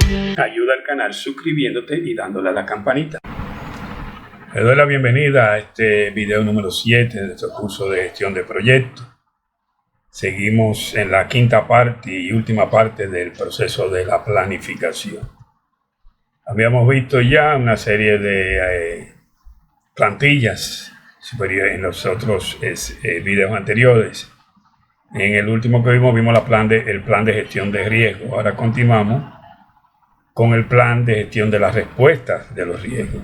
Ayuda al canal suscribiéndote y dándole a la campanita. Le doy la bienvenida a este video número 7 de nuestro curso de gestión de proyectos. Seguimos en la quinta parte y última parte del proceso de la planificación. Habíamos visto ya una serie de plantillas superiores en los otros videos anteriores. En el último que vimos el plan de gestión de riesgo. Ahora continuamos con el plan de gestión de las respuestas de los riesgos.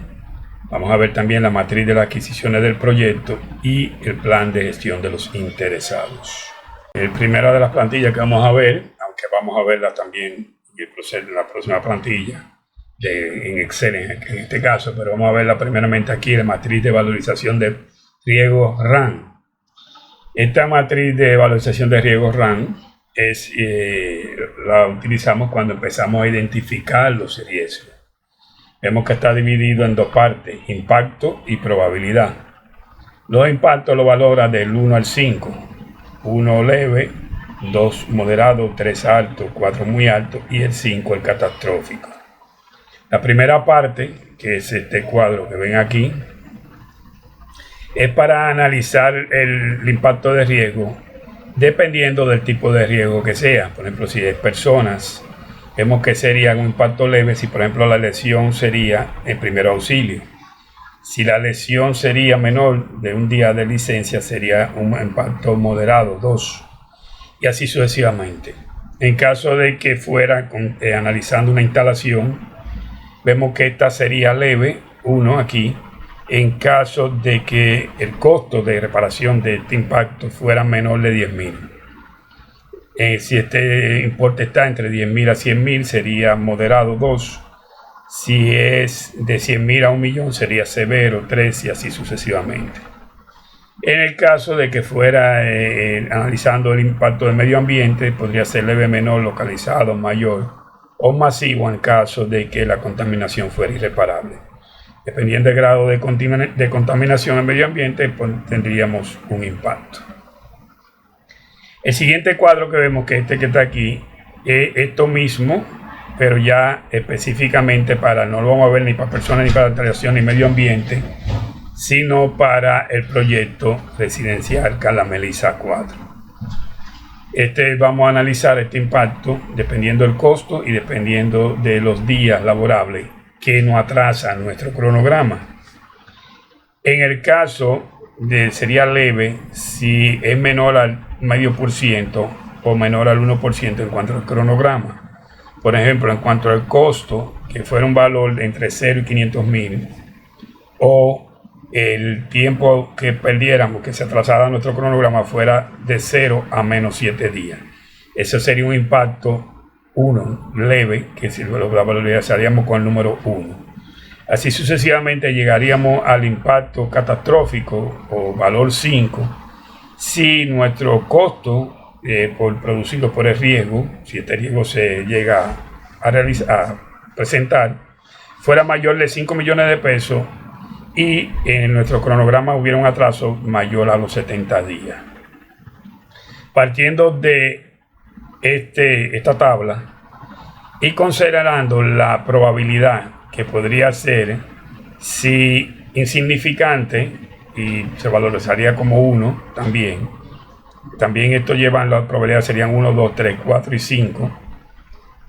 Vamos a ver también la matriz de las adquisiciones del proyecto y el plan de gestión de los interesados. El primero de las plantillas que vamos a ver, aunque vamos a verla también en la próxima plantilla en Excel en este caso, pero vamos a verla primeramente aquí, la matriz de valorización de riesgo RAM. Esta matriz de valorización de riesgo RAM la utilizamos cuando empezamos a identificar los riesgos. Vemos que está dividido en dos partes, impacto y probabilidad. Los impactos lo valora del 1 al 5, 1 leve, 2 moderado, 3 alto, 4 muy alto y el 5 el catastrófico. La primera parte, que es este cuadro que ven aquí, es para analizar el impacto de riesgo dependiendo del tipo de riesgo que sea. Por ejemplo, si es personas, vemos que sería un impacto leve si por ejemplo la lesión sería en primer auxilio. Si la lesión sería menor de un día de licencia, sería un impacto moderado, 2, y así sucesivamente. En caso de que fuera analizando una instalación, vemos que esta sería leve, 1 aquí. En caso de que el costo de reparación de este impacto fuera menor de 10.000. Si este importe está entre 10.000 a 100.000 sería moderado, 2. Si es de 100.000 a 1.000.000 sería severo, 3, y así sucesivamente. En el caso de que fuera analizando el impacto del medio ambiente, podría ser leve, menor, localizado, mayor o masivo en caso de que la contaminación fuera irreparable. Dependiendo del grado de contaminación en medio ambiente, pues tendríamos un impacto. El siguiente cuadro que vemos, que que está aquí, es esto mismo, pero ya específicamente no lo vamos a ver ni para personas, ni para instalación, ni medio ambiente, sino para el proyecto residencial Carla Melissa 4. Vamos a analizar este impacto dependiendo del costo y dependiendo de los días laborables que nos atrasa nuestro cronograma. En el caso sería leve si es menor al 0,5% o menor al 1% en cuanto al cronograma. Por ejemplo, en cuanto al costo, que fuera un valor entre 0 y 500.000, o el tiempo que perdiéramos, que se atrasara nuestro cronograma, fuera de 0 a menos 7 días. Eso sería un impacto 1 leve, que si la valorizaríamos con el número 1. Así sucesivamente llegaríamos al impacto catastrófico o valor 5 si nuestro costo por producido por el riesgo, si este riesgo se llega a presentar, fuera mayor de 5 millones de pesos y en nuestro cronograma hubiera un atraso mayor a los 70 días. Partiendo de esta tabla y considerando la probabilidad que podría ser, si insignificante, y se valorizaría como 1 también esto lleva la probabilidad, serían 1, 2, 3, 4 y 5.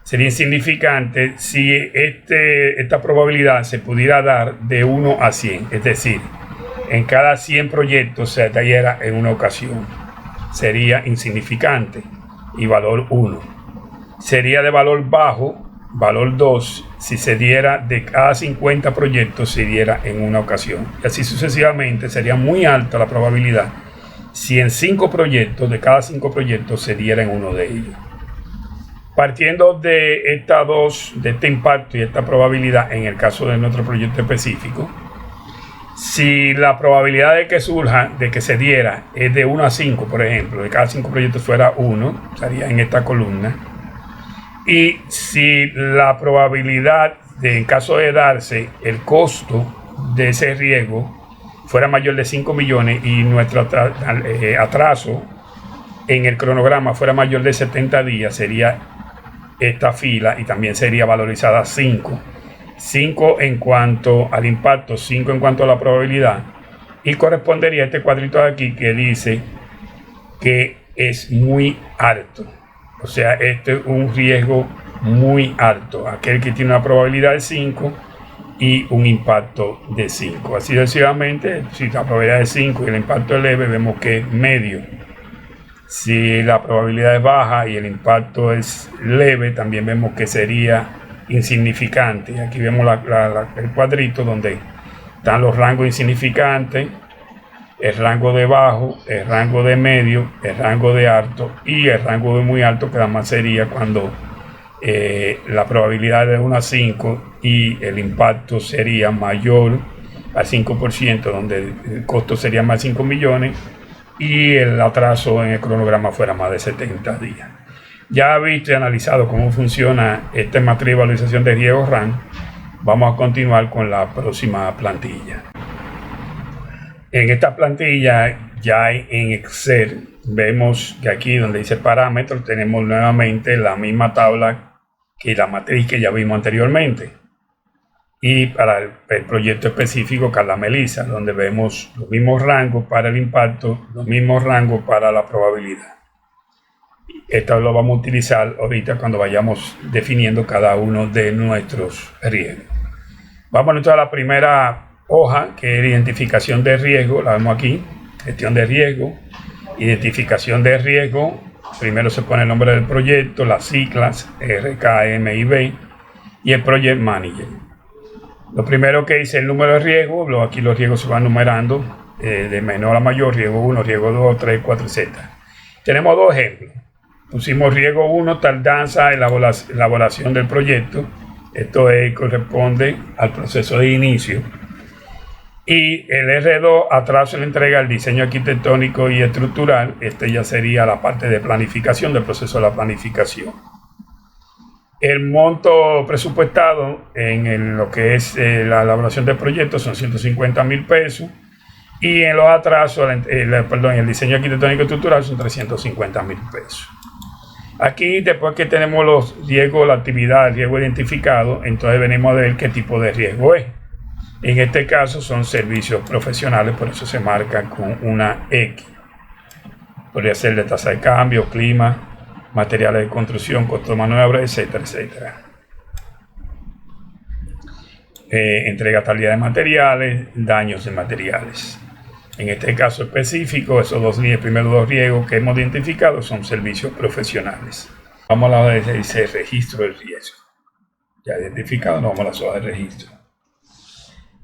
Sería insignificante si esta probabilidad se pudiera dar de 1 a 100, es decir, en cada 100 proyectos se detallara en una ocasión. Sería insignificante y valor 1. Sería de valor bajo, valor 2, si se diera de cada 50 proyectos se diera en una ocasión. Y así sucesivamente sería muy alta la probabilidad si en 5 proyectos, de cada 5 proyectos se diera en uno de ellos. Partiendo de este impacto y esta probabilidad en el caso de nuestro proyecto específico, si la probabilidad de que surja, de que se diera, es de 1 a 5, por ejemplo, de cada 5 proyectos fuera 1, estaría en esta columna. Y si la probabilidad en caso de darse el costo de ese riesgo fuera mayor de 5 millones y nuestro atraso en el cronograma fuera mayor de 70 días, sería esta fila y también sería valorizada 5. 5 en cuanto al impacto, 5 en cuanto a la probabilidad, y correspondería a este cuadrito de aquí que dice que es muy alto. O sea, este es un riesgo muy alto, aquel que tiene una probabilidad de 5 y un impacto de 5. Así sucesivamente, si la probabilidad es 5 y el impacto es leve, vemos que es medio. Si la probabilidad es baja y el impacto es leve, también vemos que sería insignificante. Aquí vemos el cuadrito donde están los rangos insignificantes, el rango de bajo, el rango de medio, el rango de alto y el rango de muy alto, que además sería cuando la probabilidad de 1 a 5 y el impacto sería mayor al 5%, donde el costo sería más 5 millones y el atraso en el cronograma fuera más de 70 días. Ya visto y analizado cómo funciona esta matriz de valorización de riesgo RAN, vamos a continuar con la próxima plantilla. En esta plantilla, ya en Excel, vemos que aquí donde dice parámetros tenemos nuevamente la misma tabla que la matriz que ya vimos anteriormente. Y para el proyecto específico Carla Melissa, donde vemos los mismos rangos para el impacto, los mismos rangos para la probabilidad. Esto lo vamos a utilizar ahorita cuando vayamos definiendo cada uno de nuestros riesgos. Vamos entonces a la primera hoja, que es identificación de riesgo. La vemos aquí, gestión de riesgo, identificación de riesgo. Primero se pone el nombre del proyecto, las siglas RKMIB y el Project Manager. Lo primero que dice el número de riesgo, aquí los riesgos se van numerando de menor a mayor, riesgo 1, riesgo 2, 3, 4, etc. Tenemos dos ejemplos. Pusimos riesgo 1, tardanza en la elaboración del proyecto. Esto corresponde al proceso de inicio. Y el R2, atraso en la entrega del diseño arquitectónico y estructural. Este ya sería la parte de planificación, del proceso de la planificación. El monto presupuestado en lo que es la elaboración del proyecto son 150,000 pesos. Y en los atrasos, el diseño arquitectónico y estructural son 350,000 pesos. Aquí, después que tenemos los riesgos, la actividad, el riesgo identificado, entonces venimos a ver qué tipo de riesgo es. En este caso son servicios profesionales, por eso se marca con una X. Podría ser de tasa de cambio, clima, materiales de construcción, costo de mano de obra, etcétera, etcétera. Entrega talidad de materiales, daños de materiales. En este caso específico, esos primeros dos riesgos que hemos identificado son servicios profesionales. Vamos a la de dice registro del riesgo. Ya identificado, nos vamos a la hoja de registro.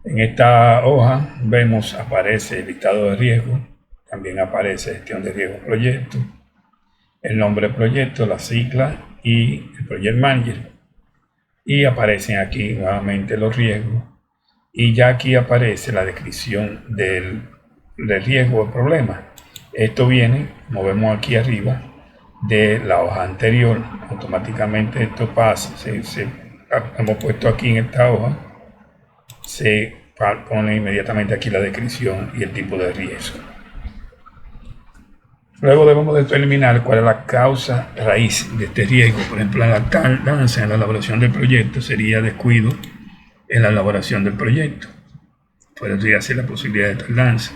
En esta hoja vemos, aparece el listado de riesgo, también aparece gestión de riesgo proyecto, el nombre del proyecto, la sigla y el Project Manager. Y aparecen aquí nuevamente los riesgos. Y ya aquí aparece la descripción del riesgo o problema. Esto viene, como vemos aquí arriba, de la hoja anterior. Automáticamente esto pasa, hemos puesto aquí en esta hoja, se pone inmediatamente aquí la descripción y el tipo de riesgo. Luego debemos determinar cuál es la causa raíz de este riesgo. Por ejemplo, la tardanza en la elaboración del proyecto sería descuido en la elaboración del proyecto. Podría ser la posibilidad de tardanza.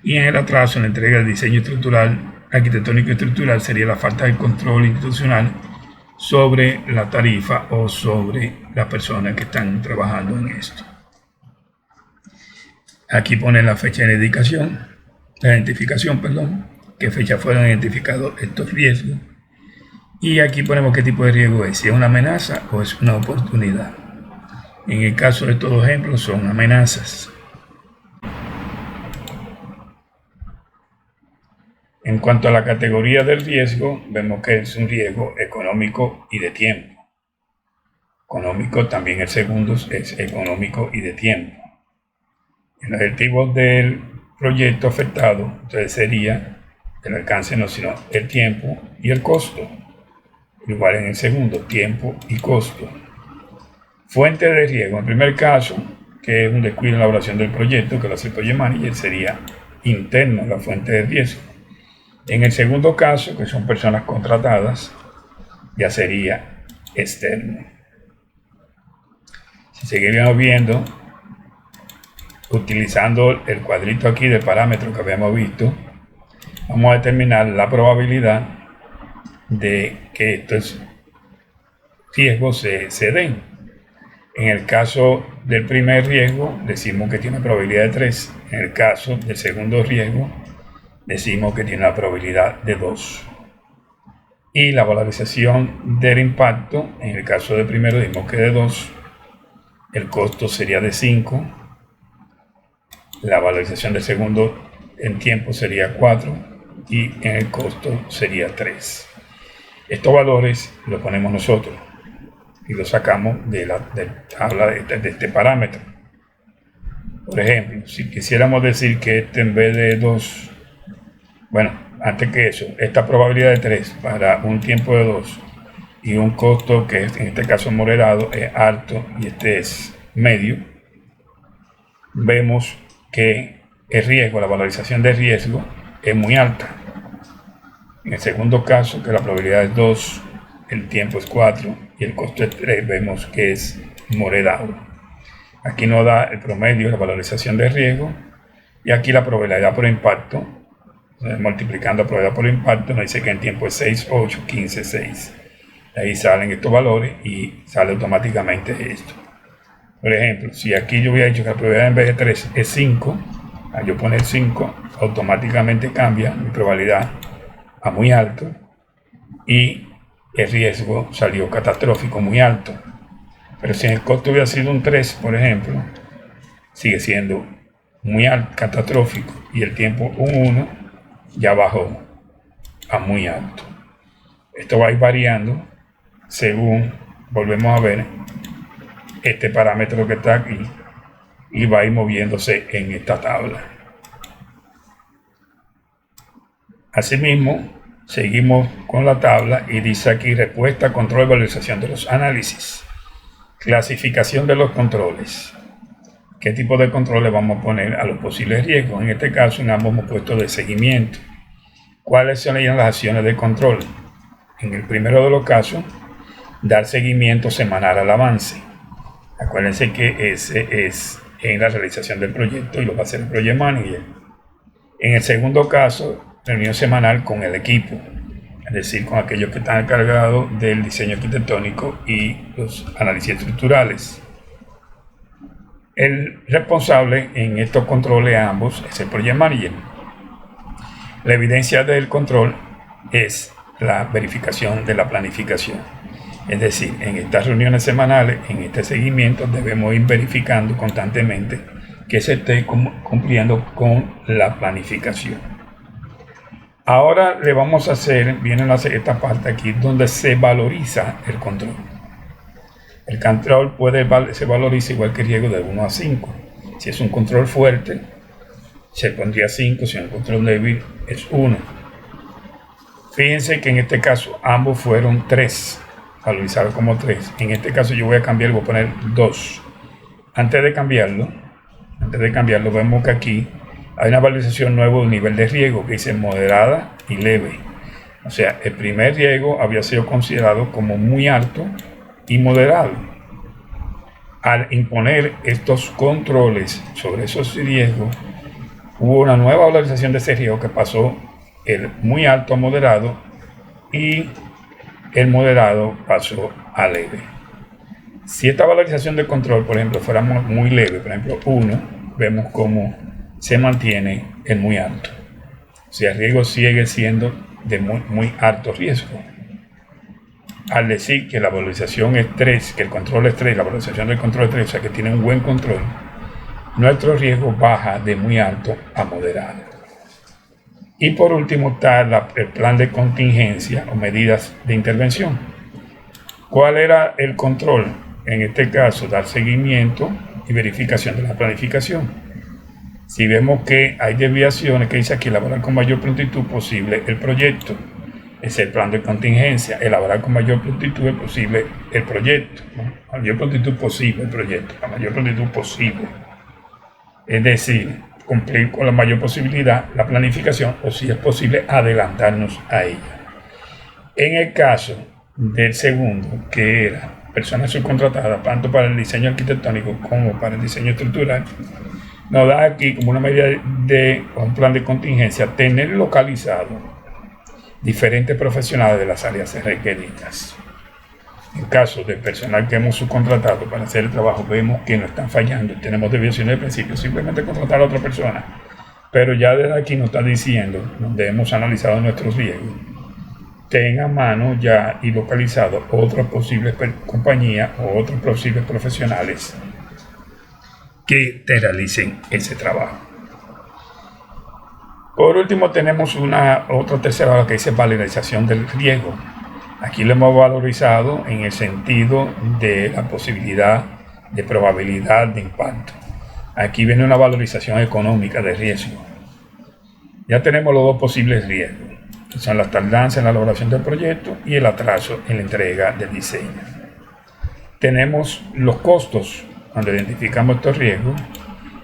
Y en el atraso en la entrega del diseño estructural, arquitectónico y estructural sería la falta de control institucional sobre la tarifa o sobre las personas que están trabajando en esto. Aquí pone la fecha de identificación, qué fecha fueron identificados estos riesgos. Y aquí ponemos qué tipo de riesgo es, si es una amenaza o es una oportunidad. En el caso de estos ejemplos son amenazas. En cuanto a la categoría del riesgo, vemos que es un riesgo económico y de tiempo. Económico, también el segundo es económico y de tiempo. El objetivo del proyecto afectado entonces sería el alcance, no sino el tiempo y el costo. Igual en el segundo, tiempo y costo. Fuente de riesgo. En el primer caso, que es un descuido en la elaboración del proyecto, que lo hace el Project Manager, sería interno la fuente de riesgo. En el segundo caso, que son personas contratadas, ya sería externo. Si seguimos viendo, utilizando el cuadrito aquí del parámetro que habíamos visto, vamos a determinar la probabilidad de que estos riesgos se den. En el caso del primer riesgo, decimos que tiene una probabilidad de 3. En el caso del segundo riesgo, decimos que tiene una probabilidad de 2. Y la valorización del impacto, en el caso del primero, decimos que de 2. El costo sería de 5. La valorización del segundo en tiempo sería 4. Y en el costo sería 3. Estos valores los ponemos nosotros y los sacamos de la tabla de este parámetro. Por ejemplo, si quisiéramos decir que este en vez de 2, bueno, antes que eso, esta probabilidad de 3 para un tiempo de 2 y un costo que en este caso moderado es alto y este es medio, vemos que el riesgo, la valorización de riesgo es muy alta. En el segundo caso, que la probabilidad es 2, el tiempo es 4 y el costo es 3, vemos que es moderado. Aquí nos da el promedio, la valorización de riesgo, y aquí la probabilidad por impacto, multiplicando la probabilidad por impacto, nos dice que el tiempo es 6, 8, 15, 6. Ahí salen estos valores y sale automáticamente esto. Por ejemplo, si aquí yo hubiera dicho que la probabilidad en vez de 3 es 5, al yo poner 5, automáticamente cambia mi probabilidad a muy alto y el riesgo salió catastrófico, muy alto. Pero si el costo hubiera sido un 3, por ejemplo, sigue siendo muy alto, catastrófico, y el tiempo un 1 ya bajó a muy alto. Esto va a ir variando según, volvemos a ver, este parámetro que está aquí y va a ir moviéndose en esta tabla. Asimismo, seguimos con la tabla y dice aquí respuesta, control y valorización de los análisis. Clasificación de los controles. ¿Qué tipo de controles vamos a poner a los posibles riesgos? En este caso, en ambos hemos puesto de seguimiento. ¿Cuáles son las acciones de control? En el primero de los casos, dar seguimiento semanal al avance. Acuérdense que ese es en la realización del proyecto y lo va a hacer el Project Manager. En el segundo caso, reunión semanal con el equipo, es decir, con aquellos que están encargados del diseño arquitectónico y los análisis estructurales. El responsable en estos controles ambos es el Project Manager. La evidencia del control es la verificación de la planificación. Es decir, en estas reuniones semanales, en este seguimiento, debemos ir verificando constantemente que se esté cumpliendo con la planificación. Ahora le vamos a hacer, viene esta parte aquí, donde se valoriza el control. El control se valoriza igual que el riesgo de 1 a 5. Si es un control fuerte, se pondría 5, si es un control débil, es 1. Fíjense que en este caso ambos fueron 3. Valorizado como 3. En este caso yo voy a cambiar, voy a poner 2. Antes de cambiarlo, vemos que aquí hay una valorización nueva de nivel de riesgo que dice moderada y leve. O sea, el primer riesgo había sido considerado como muy alto y moderado. Al imponer estos controles sobre esos riesgos, hubo una nueva valorización de ese riesgo que pasó el muy alto a moderado y el moderado pasó a leve. Si esta valorización de control, por ejemplo, fuera muy leve, por ejemplo 1, vemos cómo se mantiene el muy alto. O sea, el riesgo sigue siendo de muy alto riesgo. Al decir que la valorización es 3, que el control es 3, la valorización del control es 3, o sea que tiene un buen control, nuestro riesgo baja de muy alto a moderado. Y por último está el plan de contingencia o medidas de intervención. ¿Cuál era el control? En este caso, dar seguimiento y verificación de la planificación. Si vemos que hay desviaciones, que dice aquí elaborar con mayor prontitud posible el proyecto, es el plan de contingencia. Elaborar con mayor prontitud posible el proyecto, ¿no? Mayor prontitud posible el proyecto, la mayor prontitud posible. Es decir, cumplir con la mayor posibilidad la planificación o, si es posible, adelantarnos a ella. En el caso del segundo, que era personas subcontratadas, tanto para el diseño arquitectónico como para el diseño estructural, nos da aquí como una medida de un plan de contingencia tener localizado diferentes profesionales de las áreas requeridas. En caso de personal que hemos subcontratado para hacer el trabajo, vemos que no están fallando, tenemos desviaciones de principio, simplemente contratar a otra persona. Pero ya desde aquí nos está diciendo, donde hemos analizado nuestros riesgos, ten a mano ya y localizado otras posibles compañías o otros posibles profesionales que te realicen ese trabajo. Por último, tenemos otra tercera valor que dice valorización del riesgo. Aquí lo hemos valorizado en el sentido de la posibilidad de probabilidad de impacto. Aquí viene una valorización económica de riesgo. Ya tenemos los dos posibles riesgos, que son las tardanzas en la elaboración del proyecto y el atraso en la entrega del diseño. Tenemos los costos, cuando identificamos estos riesgos,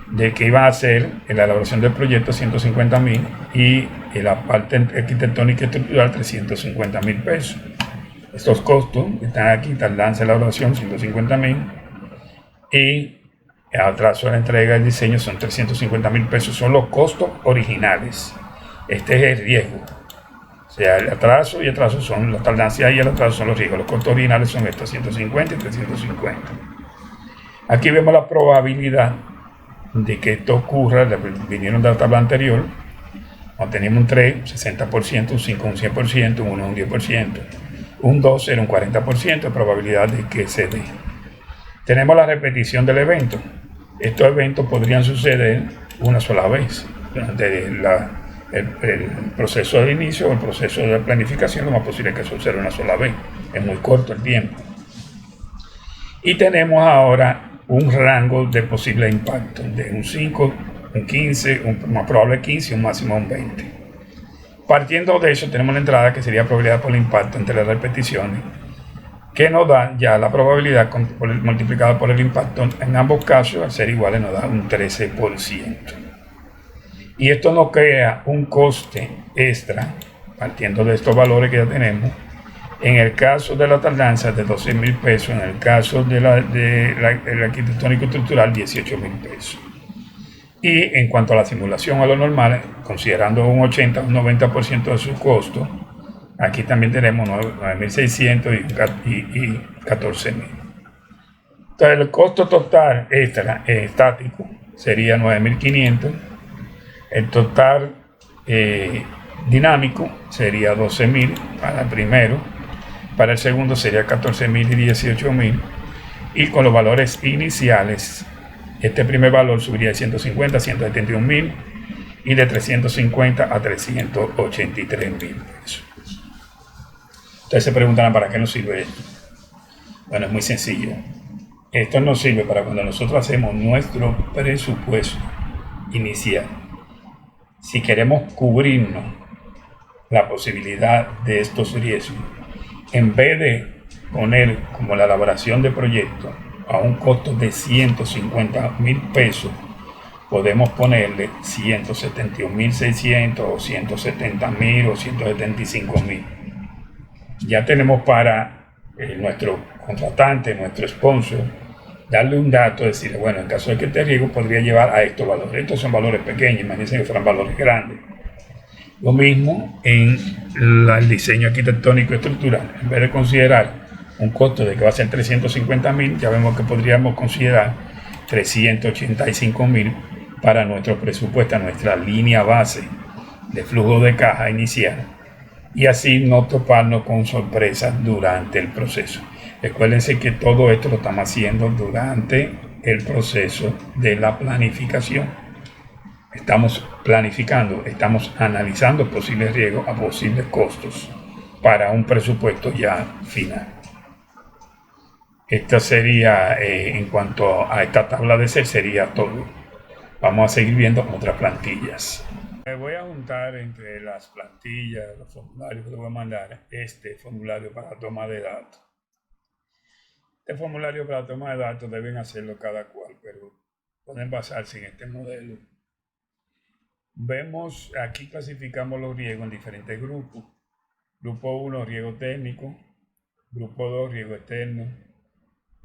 de que iba a ser en la elaboración del proyecto 150.000 y en la parte arquitectónica y estructural 350.000 pesos. Estos costos están aquí, tardanza en la elaboración 150.000 y el atraso de la entrega del diseño son 350.000 pesos, son los costos originales. Este es el riesgo. O sea, el atraso y el atraso son las tardancias y el atraso son los riesgos. Los costos originales son estos, 150 y 350. Aquí vemos la probabilidad de que esto ocurra. Vinieron de la tabla anterior. Cuando teníamos un 3, un 60%, un 5, un 100%, un 1, un 10%. Un 2 era un 40% de probabilidad de que se dé. Tenemos la repetición del evento. Estos eventos podrían suceder una sola vez durante el proceso de inicio o el proceso de planificación. Lo más posible es que suceda una sola vez. Es muy corto el tiempo. Y tenemos ahora un rango de posible impacto de un 5, un 15, un más probable 15 y un máximo un 20. Partiendo de eso, tenemos la entrada que sería probabilidad por el impacto entre las repeticiones, que nos da ya la probabilidad multiplicada por el impacto. En ambos casos, al ser iguales, nos da un 13%. Y esto nos crea un coste extra, partiendo de estos valores que ya tenemos. En el caso de la tardanza, de 12.000 pesos. En el caso del arquitectónico estructural, 18.000 pesos. Y en cuanto a la simulación a lo normal, considerando un 80 o un 90% de su costo, aquí también tenemos 9.600 y 14.000. Entonces el costo total extra estático sería 9.500. El total dinámico sería 12.000 para el primero. Para el segundo sería 14.000 y 18.000. Y con los valores iniciales, este primer valor subiría de 150 a 171.000 y de 350 a 383.000 pesos. Ustedes se preguntarán, ¿para qué nos sirve esto? Bueno, es muy sencillo. Esto nos sirve para cuando nosotros hacemos nuestro presupuesto inicial. Si queremos cubrirnos la posibilidad de estos riesgos, en vez de poner como la elaboración de proyecto a un costo de 150.000 pesos, podemos ponerle 171.600 o 170.000 o 175.000. Ya tenemos para nuestro contratante, nuestro sponsor, darle un dato, decirle, bueno, en caso de que este riesgo podría llevar a estos valores. Estos son valores pequeños, imagínense que fueran valores grandes. Lo mismo en el diseño arquitectónico estructural. En vez de considerar un costo de que va a ser 350.000, ya vemos que podríamos considerar 385.000 para nuestro presupuesto, nuestra línea base de flujo de caja inicial, y así no toparnos con sorpresas durante el proceso. Recuérdense que todo esto lo estamos haciendo durante el proceso de la planificación. Estamos planificando, estamos analizando posibles riesgos a posibles costos para un presupuesto ya final. Esta sería, en cuanto a esta tabla de Excel, sería todo. Vamos a seguir viendo otras plantillas. Voy a juntar entre las plantillas, los formularios que les voy a mandar, este formulario para toma de datos. Este formulario para toma de datos deben hacerlo cada cual, pero pueden basarse en este modelo. Vemos, aquí clasificamos los riesgos en diferentes grupos. Grupo 1, riesgo técnico. Grupo 2, riesgo externo.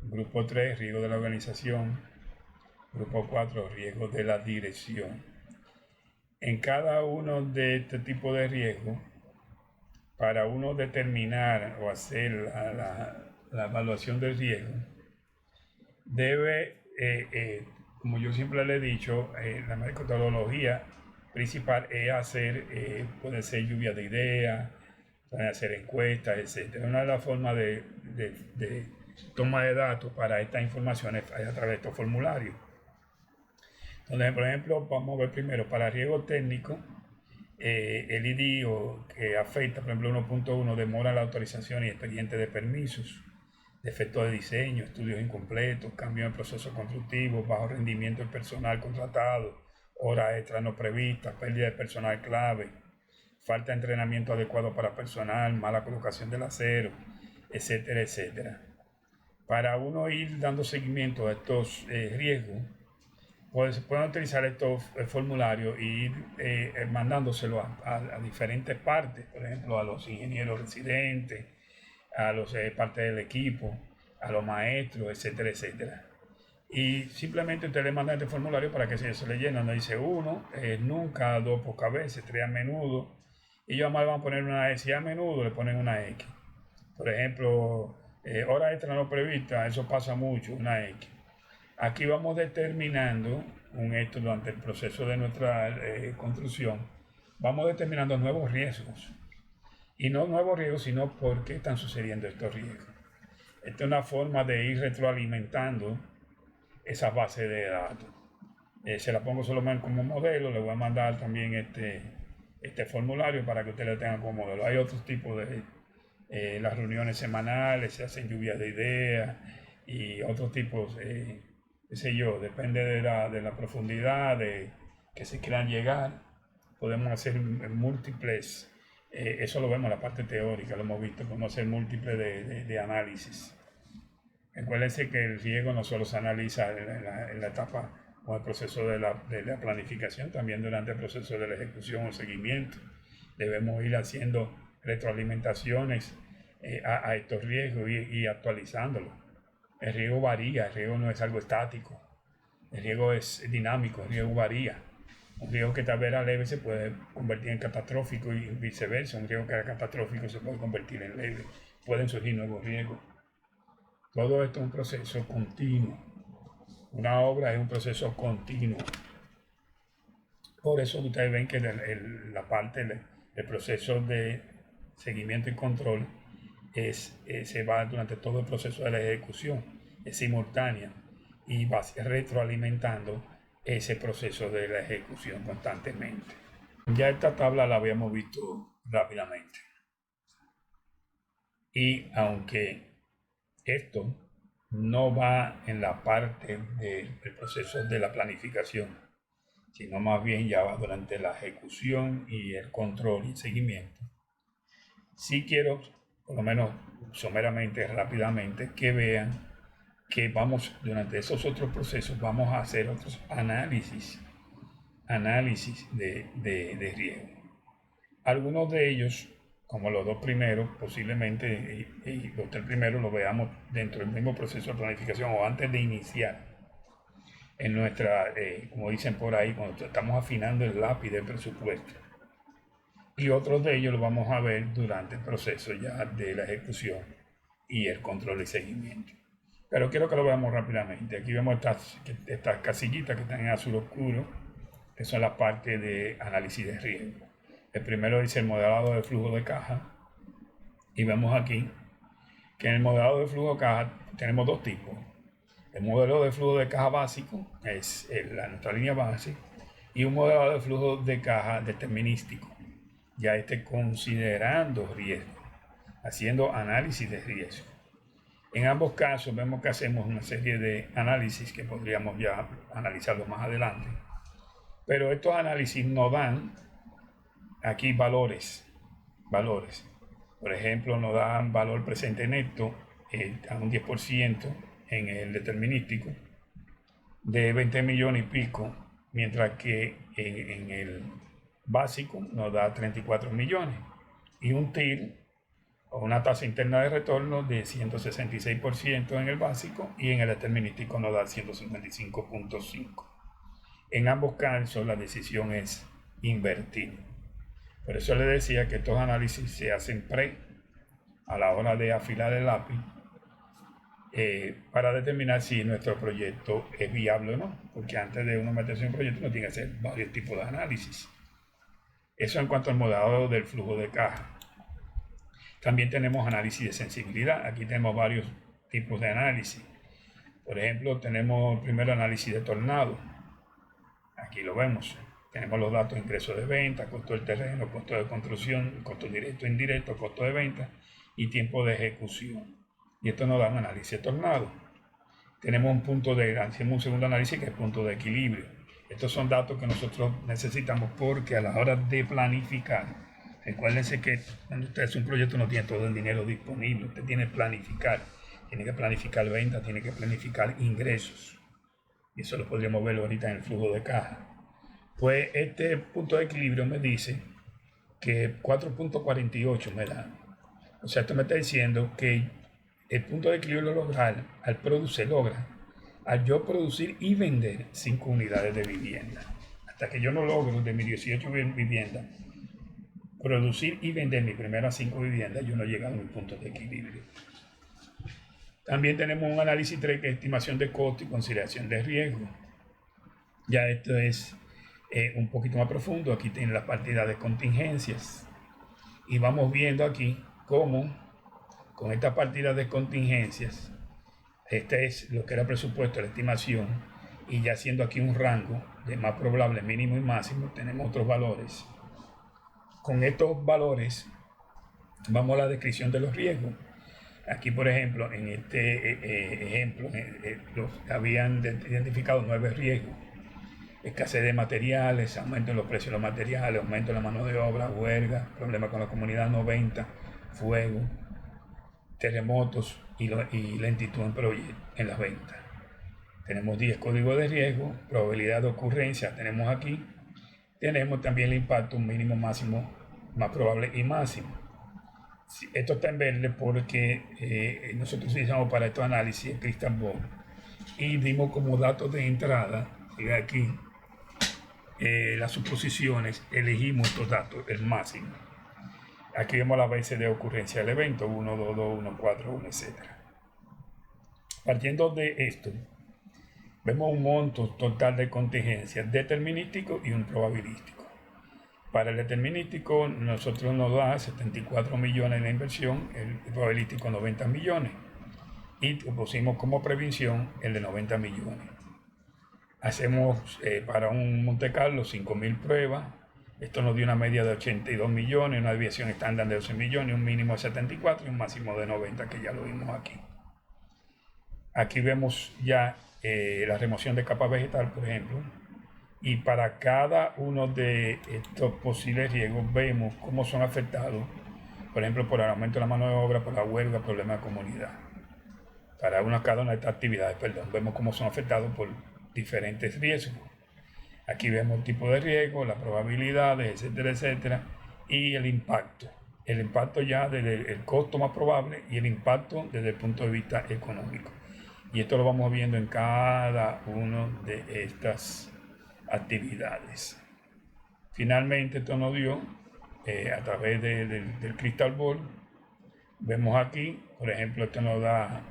Grupo 3, riesgo de la organización. Grupo 4, riesgo de la dirección. En cada uno de este tipo de riesgos, para uno determinar o hacer la evaluación del riesgo, debe, como yo siempre le he dicho, la metodología principal es hacer, puede ser lluvia de ideas, pueden hacer encuestas, etc. Una de las formas de toma de datos para estas informaciones es a través de estos formularios. Donde, por ejemplo, vamos a ver primero para riesgo técnico, el IDIO que afecta, por ejemplo, 1.1 demora la autorización y expediente de permisos, defectos de diseño, estudios incompletos, cambio en procesos constructivos, bajo rendimiento del personal contratado, horas extras no previstas, pérdida de personal clave, falta de entrenamiento adecuado para personal, mala colocación del acero, etcétera, etcétera. Para uno ir dando seguimiento a estos riesgos, pues se pueden utilizar estos formularios y ir mandándoselo a diferentes partes, por ejemplo, a los ingenieros residentes, a los parte del equipo, a los maestros, etcétera, etcétera. Y simplemente usted le manda este formulario para que se le llene, donde dice 1, nunca, 2, pocas veces, 3, a menudo. Y ellos además van a poner una S, y a menudo le ponen una X. Por ejemplo, hora extra no prevista, eso pasa mucho, una X. Aquí vamos determinando esto durante el proceso de nuestra construcción, vamos determinando nuevos riesgos. Y no nuevos riesgos, sino por qué están sucediendo estos riesgos. Esta es una forma de ir retroalimentando esa base de datos. Se la pongo solamente como modelo, le voy a mandar también este formulario para que usted lo tenga como modelo. Hay otros tipos de las reuniones semanales, se hacen lluvias de ideas y otros tipos, qué sé yo, depende de la profundidad de que se quieran llegar. Podemos hacer múltiples, eso lo vemos en la parte teórica, lo hemos visto, podemos hacer múltiples de análisis. Recuérdense que el riesgo no solo se analiza en la etapa o el proceso de la planificación, también durante el proceso de la ejecución o seguimiento. Debemos ir haciendo retroalimentaciones a estos riesgos y actualizándolos. El riesgo varía, el riesgo no es algo estático, el riesgo es dinámico, el riesgo varía. Un riesgo que tal vez era leve se puede convertir en catastrófico y viceversa. Un riesgo que era catastrófico se puede convertir en leve. Pueden surgir nuevos riesgos. Todo esto es un proceso continuo. Una obra es un proceso continuo. Por eso ustedes ven que la parte del proceso de seguimiento y control se va durante todo el proceso de la ejecución, es simultánea y va retroalimentando ese proceso de la ejecución constantemente. Ya esta tabla la habíamos visto rápidamente. Y aunque esto no va en la parte del proceso de la planificación, sino más bien ya va durante la ejecución y el control y seguimiento. Sí quiero, por lo menos someramente, rápidamente, que vean que vamos, durante esos otros procesos, vamos a hacer otros análisis de riesgo. Algunos de ellos, como los dos primeros, posiblemente, y los tres primeros lo veamos dentro del mismo proceso de planificación o antes de iniciar en nuestra, como dicen por ahí, cuando estamos afinando el lápiz del presupuesto. Y otros de ellos lo vamos a ver durante el proceso ya de la ejecución y el control y seguimiento. Pero quiero que lo veamos rápidamente. Aquí vemos estas casillitas que están en azul oscuro, que son la parte de análisis de riesgo. El primero dice el modelado de flujo de caja. Y vemos aquí que en el modelado de flujo de caja tenemos dos tipos. El modelo de flujo de caja básico es nuestra línea base y un modelo de flujo de caja determinístico, ya considerando riesgo, haciendo análisis de riesgo. En ambos casos vemos que hacemos una serie de análisis que podríamos ya analizarlo más adelante, pero estos análisis nos dan aquí valores. Por ejemplo, nos dan valor presente neto a un 10% en el determinístico de 20 millones y pico, mientras que en el básico nos da 34 millones y un TIR o una tasa interna de retorno de 166% en el básico, y en el determinístico nos da 155.5. En ambos casos la decisión es invertir. Por eso le decía que estos análisis se hacen a la hora de afilar el lápiz, para determinar si nuestro proyecto es viable o no, porque antes de uno meterse en un proyecto uno tiene que hacer varios tipos de análisis. Eso en cuanto al modelado del flujo de caja. También tenemos análisis de sensibilidad. Aquí tenemos varios tipos de análisis. Por ejemplo, tenemos el primer análisis de tornado. Aquí lo vemos. Tenemos los datos de ingresos de venta, costo del terreno, costo de construcción, costo directo e indirecto, costo de venta y tiempo de ejecución. Y esto nos da un análisis de tornado. Tenemos hacemos un segundo análisis que es punto de equilibrio. Estos son datos que nosotros necesitamos porque a la hora de planificar, recuérdense que cuando usted hace un proyecto no tiene todo el dinero disponible, usted tiene que planificar ventas, tiene que planificar ingresos. Y eso lo podríamos ver ahorita en el flujo de caja. Pues este punto de equilibrio me dice que 4.48 me da. O sea, esto me está diciendo que el punto de equilibrio se logra al yo producir y vender 5 unidades de vivienda. Hasta que yo no logro de mis 18 viviendas producir y vender mis primeras 5 viviendas, yo no he llegado a mi punto de equilibrio. También tenemos un análisis 3 que es estimación de costo y consideración de riesgo. Ya esto es un poquito más profundo. Aquí tienen las partidas de contingencias y vamos viendo aquí cómo con esta partida de contingencias, este es lo que era presupuesto, la estimación, y ya haciendo aquí un rango de más probable, mínimo y máximo, tenemos otros valores. Con estos valores vamos a la descripción de los riesgos. Aquí, por ejemplo, en este ejemplo, habían identificado 9 riesgos: escasez de materiales, aumento en los precios de los materiales, aumento en la mano de obra, huelga, problemas con la comunidad, 90, fuego, terremotos y lentitud en las ventas. Tenemos 10 códigos de riesgo, probabilidad de ocurrencia tenemos aquí. Tenemos también el impacto mínimo, máximo, más probable y máximo. Esto está en verde porque nosotros utilizamos para estos análisis el Crystal Ball y dimos como datos de entrada, y aquí las suposiciones, elegimos estos datos, el máximo. Aquí vemos las veces de ocurrencia del evento, 1, 2, 2, 1, 4, 1, etc. Partiendo de esto, vemos un monto total de contingencias determinístico y un probabilístico. Para el determinístico, nosotros nos da 74 millones de inversión, el probabilístico 90 millones. Y pusimos como prevención el de 90 millones. Hacemos para un Monte Carlo 5.000 pruebas. Esto nos dio una media de 82 millones, una desviación estándar de 12 millones, un mínimo de 74 y un máximo de 90, que ya lo vimos aquí. Aquí vemos ya la remoción de capa vegetal, por ejemplo, y para cada uno de estos posibles riesgos vemos cómo son afectados, por ejemplo, por el aumento de la mano de obra, por la huelga, problemas de comunidad. Para cada una de estas actividades, vemos cómo son afectados por diferentes riesgos. Aquí vemos el tipo de riesgo, las probabilidades, etcétera, etcétera, y el impacto. El impacto ya desde el costo más probable y el impacto desde el punto de vista económico. Y esto lo vamos viendo en cada una de estas actividades. Finalmente, esto nos dio, a través del Crystal Ball, vemos aquí, por ejemplo, esto nos da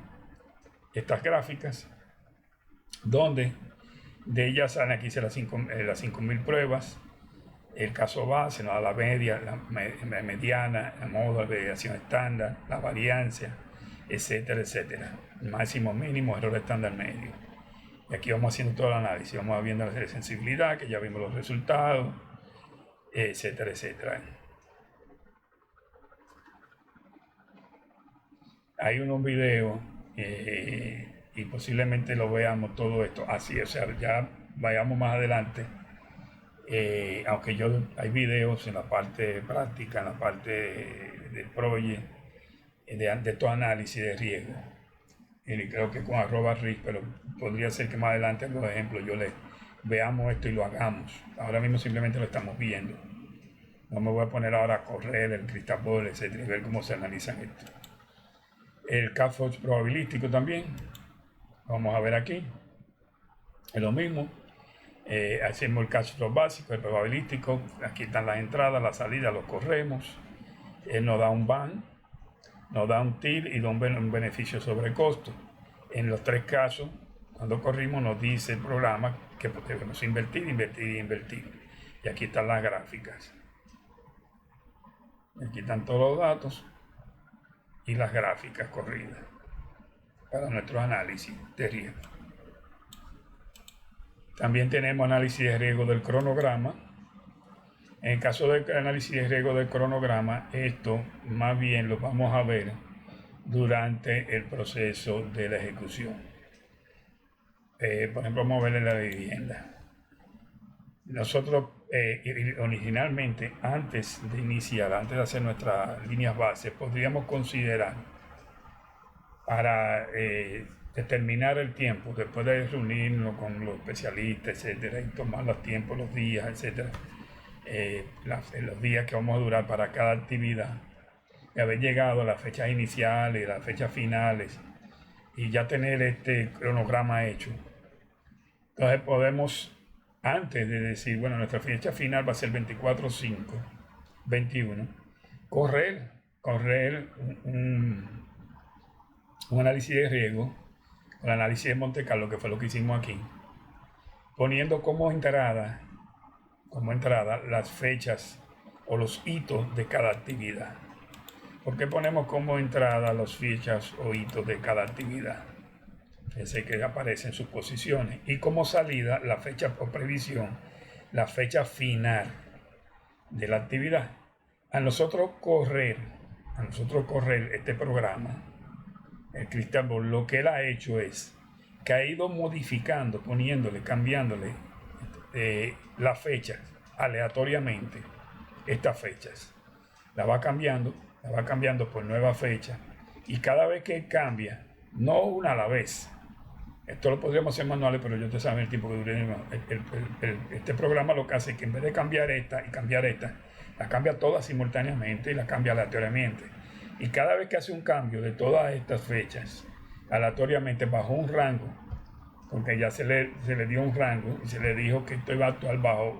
estas gráficas, donde de ellas salen aquí las 5.000 pruebas, el caso base, nos da la media, la mediana, la modo, la variación estándar, la variancia, etcétera, etcétera. Máximo, mínimo, error estándar medio. Y aquí vamos haciendo todo el análisis, vamos viendo la sensibilidad, que ya vimos los resultados, etcétera, etcétera. Hay unos videos y posiblemente lo veamos todo esto así, o sea, ya vayamos más adelante. Aunque hay videos en la parte práctica, en la parte del proyecto, de estos análisis de riesgo. Y creo que con @RIS, pero podría ser que más adelante, por ejemplo, veamos esto y lo hagamos. Ahora mismo simplemente lo estamos viendo. No me voy a poner ahora a correr el crystal ball, etcétera, y ver cómo se analizan esto. El CAFOX probabilístico también, vamos a ver aquí, es lo mismo. Hacemos el cash flow básico, el probabilístico, aquí están las entradas, las salidas, los corremos. Él nos da un ban, nos da un TIR y da un beneficio sobre costo. En los tres casos, cuando corrimos, nos dice el programa que debemos invertir, invertir y invertir. Y aquí están las gráficas. Aquí están todos los datos y las gráficas corridas para nuestro análisis de riesgo. También tenemos análisis de riesgo del cronograma. En el caso del análisis de riesgo del cronograma, esto más bien lo vamos a ver durante el proceso de la ejecución. Por ejemplo, vamos a ver en la vivienda. Nosotros originalmente, antes de iniciar, antes de hacer nuestras líneas bases, podríamos considerar para determinar el tiempo, después de reunirnos con los especialistas, etcétera, y tomar los tiempos, los días, etcétera, los días que vamos a durar para cada actividad, y haber llegado a las fechas iniciales y las fechas finales, y ya tener este cronograma hecho. Entonces podemos, antes de decir, bueno, nuestra fecha final va a ser 24/5/21, correr un análisis de riesgo, un análisis de Monte Carlo, que fue lo que hicimos aquí, poniendo como entrada las fechas o los hitos de cada actividad. ¿Por qué ponemos como entrada las fechas o hitos de cada actividad? Ese que aparece en sus posiciones. Y como salida, la fecha o previsión, la fecha final de la actividad. A nosotros correr este programa, el Crystal Ball, lo que él ha hecho es que ha ido modificando, cambiándole las fechas aleatoriamente. Estas fechas la va cambiando por nueva fecha, y cada vez que cambia, no una a la vez. Esto lo podríamos hacer manuales, pero yo te sabe el tiempo que dure. Este programa lo que hace es que en vez de cambiar esta y cambiar esta, la cambia todas simultáneamente y la cambia aleatoriamente. Y cada vez que hace un cambio de todas estas fechas, aleatoriamente bajo un rango, porque ya se le dio un rango y se le dijo que esto iba a actuar bajo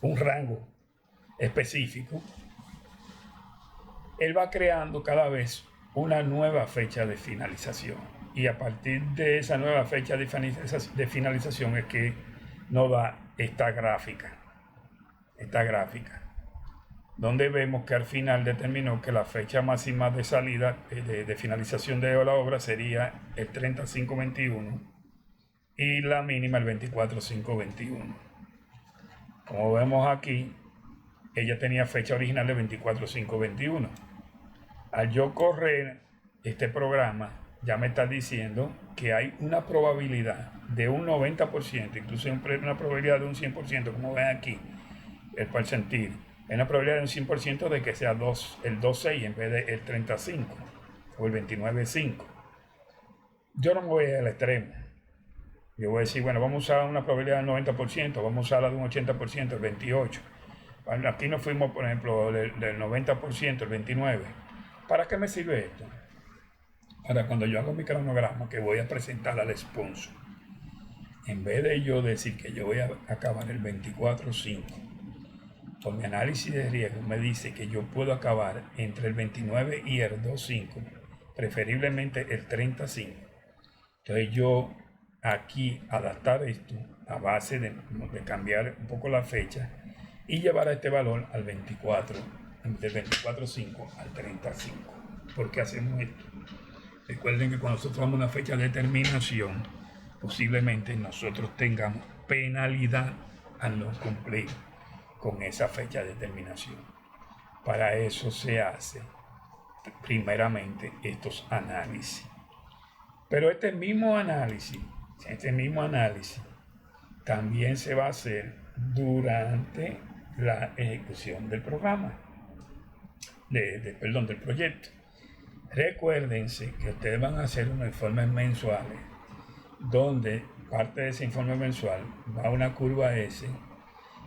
un rango específico, él va creando cada vez una nueva fecha de finalización, y a partir de esa nueva fecha de finalización es que nos da esta gráfica, donde vemos que al final determinó que la fecha máxima de salida, de finalización de la obra, sería el 30/5/21 y la mínima el 24/5/21. Como vemos aquí, ella tenía fecha original de 24/5/21. Al yo correr este programa, ya me está diciendo que hay una probabilidad de un 90%, incluso una probabilidad de un 100%, como ven aquí, el percentil. Hay una probabilidad de un 100% de que sea el 2.6 en vez del 35 o el 29.5. Yo no me voy al extremo. Yo voy a decir, bueno, vamos a usar una probabilidad del 90%, vamos a usar la de un 80%, el 28%. Bueno, aquí nos fuimos, por ejemplo, del 90%, el 29%. ¿Para qué me sirve esto? Para cuando yo hago mi cronograma que voy a presentar al sponsor, en vez de yo decir que yo voy a acabar el 24/5, con mi análisis de riesgo me dice que yo puedo acabar entre el 29 y el 2/5, preferiblemente el 30/5. Entonces yo aquí adaptar esto a base de cambiar un poco la fecha y llevar a este valor al 24, del 24/5 al 30/5. ¿Por qué hacemos esto? Recuerden que cuando nosotros damos una fecha de terminación, posiblemente nosotros tengamos penalidad al no cumplir con esa fecha de terminación. Para eso se hace primeramente estos análisis. Pero este mismo análisis también se va a hacer durante la ejecución del programa, del proyecto. Recuérdense que ustedes van a hacer unos informes mensuales, donde parte de ese informe mensual va a una curva S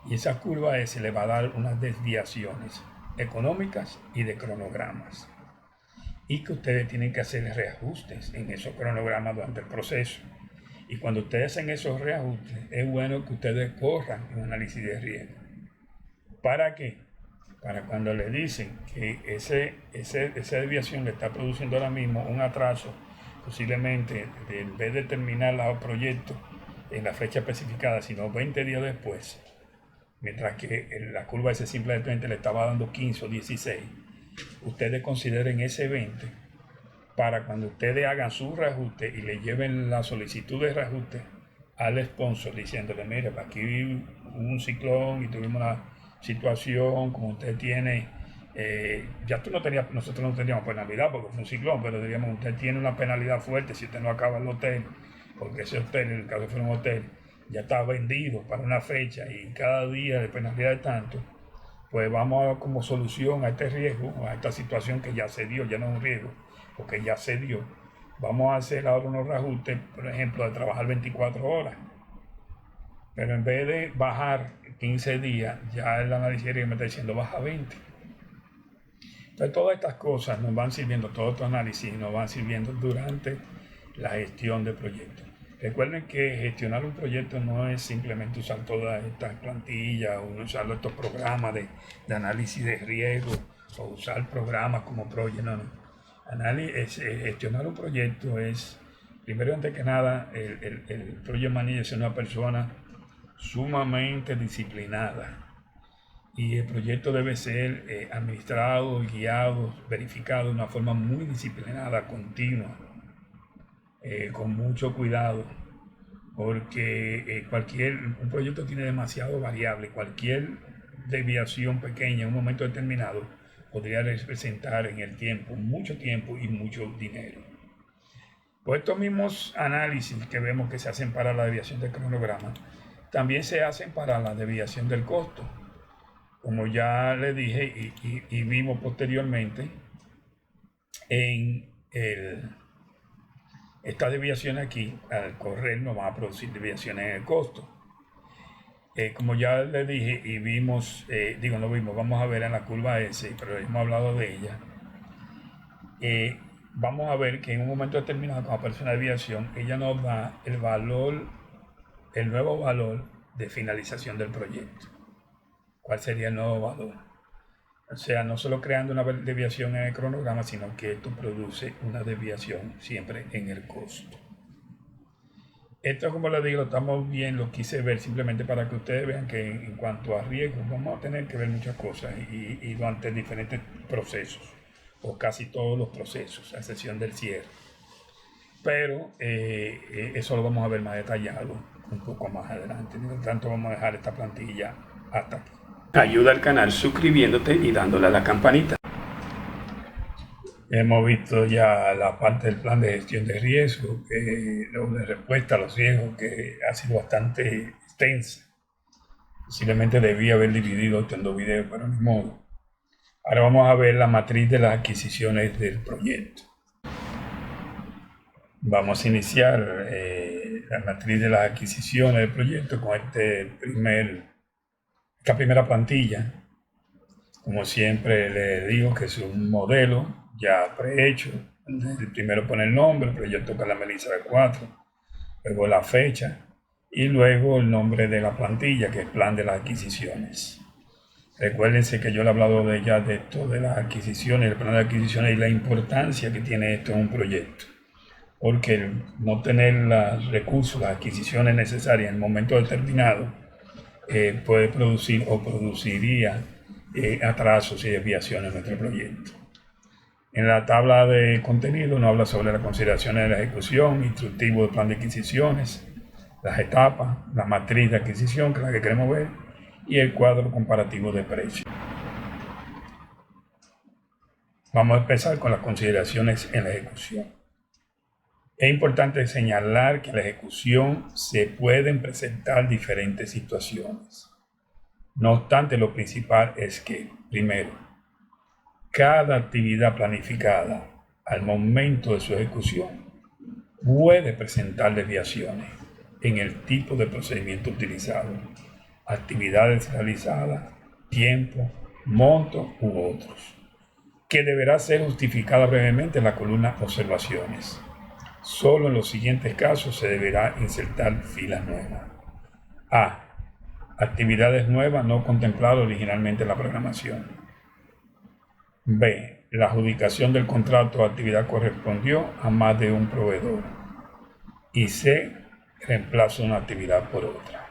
Y esa curva S le va a dar unas desviaciones económicas y de cronogramas. Y que ustedes tienen que hacer reajustes en esos cronogramas durante el proceso. Y cuando ustedes hacen esos reajustes, es bueno que ustedes corran un análisis de riesgo. ¿Para qué? Para cuando le dicen que esa desviación le está produciendo ahora mismo un atraso, posiblemente en vez de terminar el proyecto en la fecha especificada, sino 20 días después, mientras que la curva ese simplemente le estaba dando 15 o 16, ustedes consideren ese 20 para cuando ustedes hagan su reajuste y le lleven la solicitud de reajuste al sponsor diciéndole, mire, aquí hubo un ciclón y tuvimos una situación, como usted tiene, nosotros no teníamos penalidad porque fue un ciclón, pero diríamos, usted tiene una penalidad fuerte si usted no acaba el hotel, porque ese hotel, en el caso fue un hotel, ya está vendido para una fecha y cada día de penalidad de tanto, pues vamos a, como solución a este riesgo, a esta situación que ya se dio, ya no es un riesgo, porque ya se dio, vamos a hacer ahora unos reajustes, por ejemplo, de trabajar 24 horas. Pero en vez de bajar 15 días, ya el análisis me está diciendo baja 20. Entonces todas estas cosas nos van sirviendo, todo este análisis nos van sirviendo durante la gestión del proyecto. Recuerden que gestionar un proyecto no es simplemente usar todas estas plantillas o usar estos programas de análisis de riesgo o usar programas como Project, no. Gestionar un proyecto es, primero antes que nada, el Project Manager es una persona sumamente disciplinada y el proyecto debe ser administrado, guiado, verificado de una forma muy disciplinada, continua, con mucho cuidado, porque un proyecto tiene demasiado variable, cualquier desviación pequeña en un momento determinado podría representar en el tiempo mucho tiempo y mucho dinero. Pues estos mismos análisis que vemos que se hacen para la desviación del cronograma, también se hacen para la desviación del costo. Como ya le dije y vimos posteriormente, esta desviación aquí, al correr, nos va a producir desviaciones en el costo. Como ya le dije y vimos, vamos a ver en la curva S, pero hemos hablado de ella. Vamos a ver que en un momento determinado, como aparece una desviación, ella nos da el nuevo valor de finalización del proyecto. ¿Cuál sería el nuevo valor? O sea, no solo creando una desviación en el cronograma, sino que esto produce una desviación siempre en el costo. Esto, como les digo, lo quise ver simplemente para que ustedes vean que en cuanto a riesgo vamos a tener que ver muchas cosas y durante diferentes procesos, o casi todos los procesos, a excepción del cierre. Pero eso lo vamos a ver más detallado un poco más adelante. Por lo tanto, vamos a dejar esta plantilla hasta aquí. Ayuda al canal suscribiéndote y dándole a la campanita. Hemos visto ya la parte del plan de gestión de riesgo, de respuesta a los riesgos, que ha sido bastante extensa. Posiblemente debía haber dividido esto en 2 videos, pero ni modo. Ahora vamos a ver la matriz de las adquisiciones del proyecto. Vamos a iniciar la matriz de las adquisiciones del proyecto con esta primera plantilla. Como siempre le digo que es un modelo ya prehecho. El primero pone el nombre, el proyecto Melissa de 4, luego la fecha y luego el nombre de la plantilla, que es plan de las adquisiciones. Recuérdense que yo le he hablado de esto de las adquisiciones, el plan de adquisiciones y la importancia que tiene esto en un proyecto. Porque no tener los recursos, las adquisiciones necesarias en el momento determinado puede producir o produciría atrasos y desviaciones en nuestro proyecto. En la tabla de contenido nos habla sobre las consideraciones de la ejecución, instructivo del plan de adquisiciones, las etapas, la matriz de adquisición, que es la que queremos ver, y el cuadro comparativo de precios. Vamos a empezar con las consideraciones en la ejecución. Es importante señalar que en la ejecución se pueden presentar diferentes situaciones. No obstante, lo principal es que, primero, cada actividad planificada al momento de su ejecución puede presentar desviaciones en el tipo de procedimiento utilizado. actividades realizadas, tiempo, monto u otros, que deberá ser justificada brevemente en la columna Observaciones. Solo en los siguientes casos se deberá insertar filas nuevas. A. Actividades nuevas no contempladas originalmente en la programación. B. La adjudicación del contrato o actividad correspondió a más de un proveedor. Y C. Reemplazo de una actividad por otra.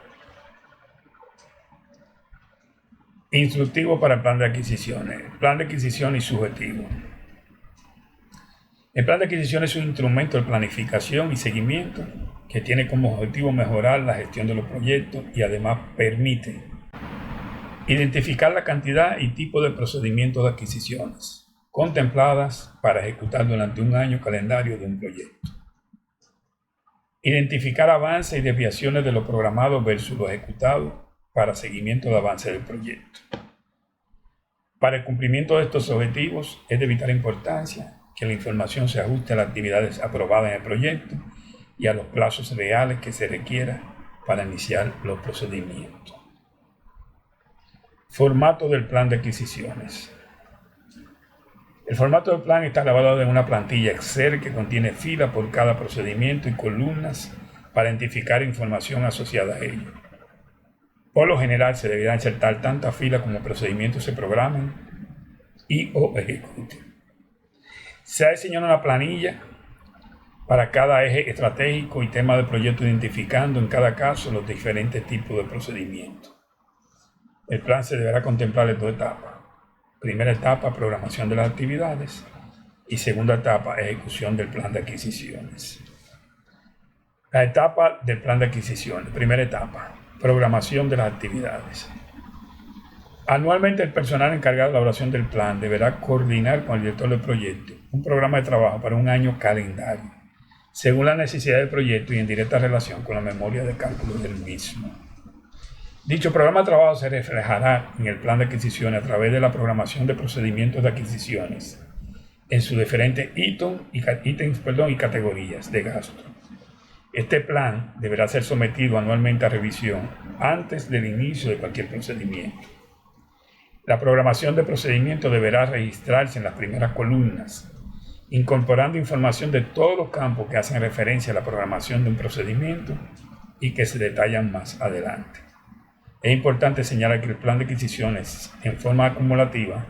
Instructivo para el plan de adquisiciones. Plan de adquisición y subjetivo. El plan de adquisición es un instrumento de planificación y seguimiento que tiene como objetivo mejorar la gestión de los proyectos y además permite identificar la cantidad y tipo de procedimientos de adquisiciones contempladas para ejecutar durante un año calendario de un proyecto. Identificar avances y desviaciones de lo programado versus lo ejecutado para seguimiento de avance del proyecto. Para el cumplimiento de estos objetivos es de vital importancia que la información se ajuste a las actividades aprobadas en el proyecto y a los plazos reales que se requiera para iniciar los procedimientos. Formato del plan de adquisiciones. El formato del plan está grabado en una plantilla Excel que contiene filas por cada procedimiento y columnas para identificar información asociada a ello. Por lo general se deberá insertar tantas filas como procedimientos se programen y o ejecuten. Se ha diseñado una planilla para cada eje estratégico y tema del proyecto, identificando en cada caso los diferentes tipos de procedimientos. El plan se deberá contemplar en dos etapas. Primera etapa, programación de las actividades, y segunda etapa, ejecución del plan de adquisiciones. La etapa del plan de adquisiciones. Primera etapa, programación de las actividades. Anualmente el personal encargado de la elaboración del plan deberá coordinar con el director del proyecto un programa de trabajo para un año calendario, según la necesidad del proyecto y en directa relación con la memoria de cálculo del mismo. Dicho programa de trabajo se reflejará en el plan de adquisiciones a través de la programación de procedimientos de adquisiciones en sus diferentes ítems y categorías de gasto. Este plan deberá ser sometido anualmente a revisión antes del inicio de cualquier procedimiento. La programación de procedimientos deberá registrarse en las primeras columnas, incorporando información de todos los campos que hacen referencia a la programación de un procedimiento y que se detallan más adelante. Es importante señalar que el plan de adquisiciones en forma acumulativa,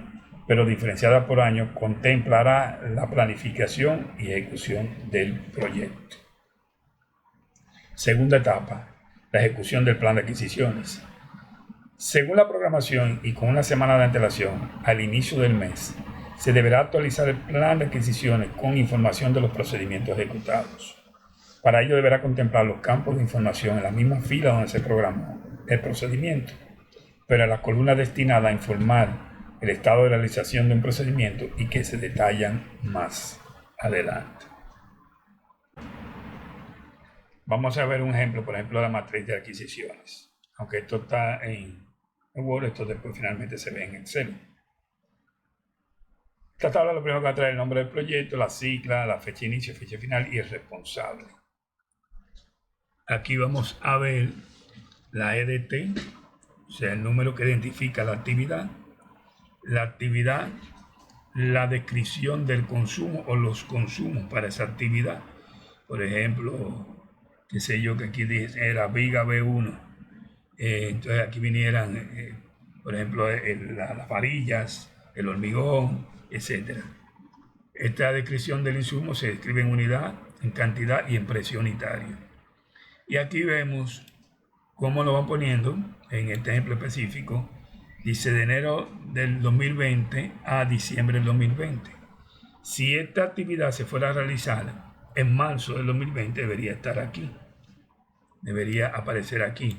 pero diferenciada por año, contemplará la planificación y ejecución del proyecto. Segunda etapa, la ejecución del plan de adquisiciones. Según la programación y con una semana de antelación, al inicio del mes, se deberá actualizar el plan de adquisiciones con información de los procedimientos ejecutados. Para ello deberá contemplar los campos de información en la misma fila donde se programó el procedimiento, pero en las columnas destinadas a informar el estado de realización de un procedimiento y que se detallan más adelante. Vamos a ver un ejemplo, por ejemplo, de la matriz de adquisiciones. Aunque esto está en Word, esto después finalmente se ve en Excel. Esta tabla lo primero que va a traer el nombre del proyecto, la sigla, la fecha de inicio, fecha final y el responsable. Aquí vamos a ver la EDT, o sea, el número que identifica la actividad, la descripción del consumo o los consumos para esa actividad. Por ejemplo, qué sé yo, que aquí era Viga B1. Entonces aquí vinieran, por ejemplo, las varillas, el hormigón, etc. Esta descripción del insumo se describe en unidad, en cantidad y en precio unitario. Y aquí vemos cómo lo van poniendo en este ejemplo específico. Dice de enero del 2020 a diciembre del 2020. Si esta actividad se fuera a realizar en marzo del 2020, debería estar aquí. Debería aparecer aquí.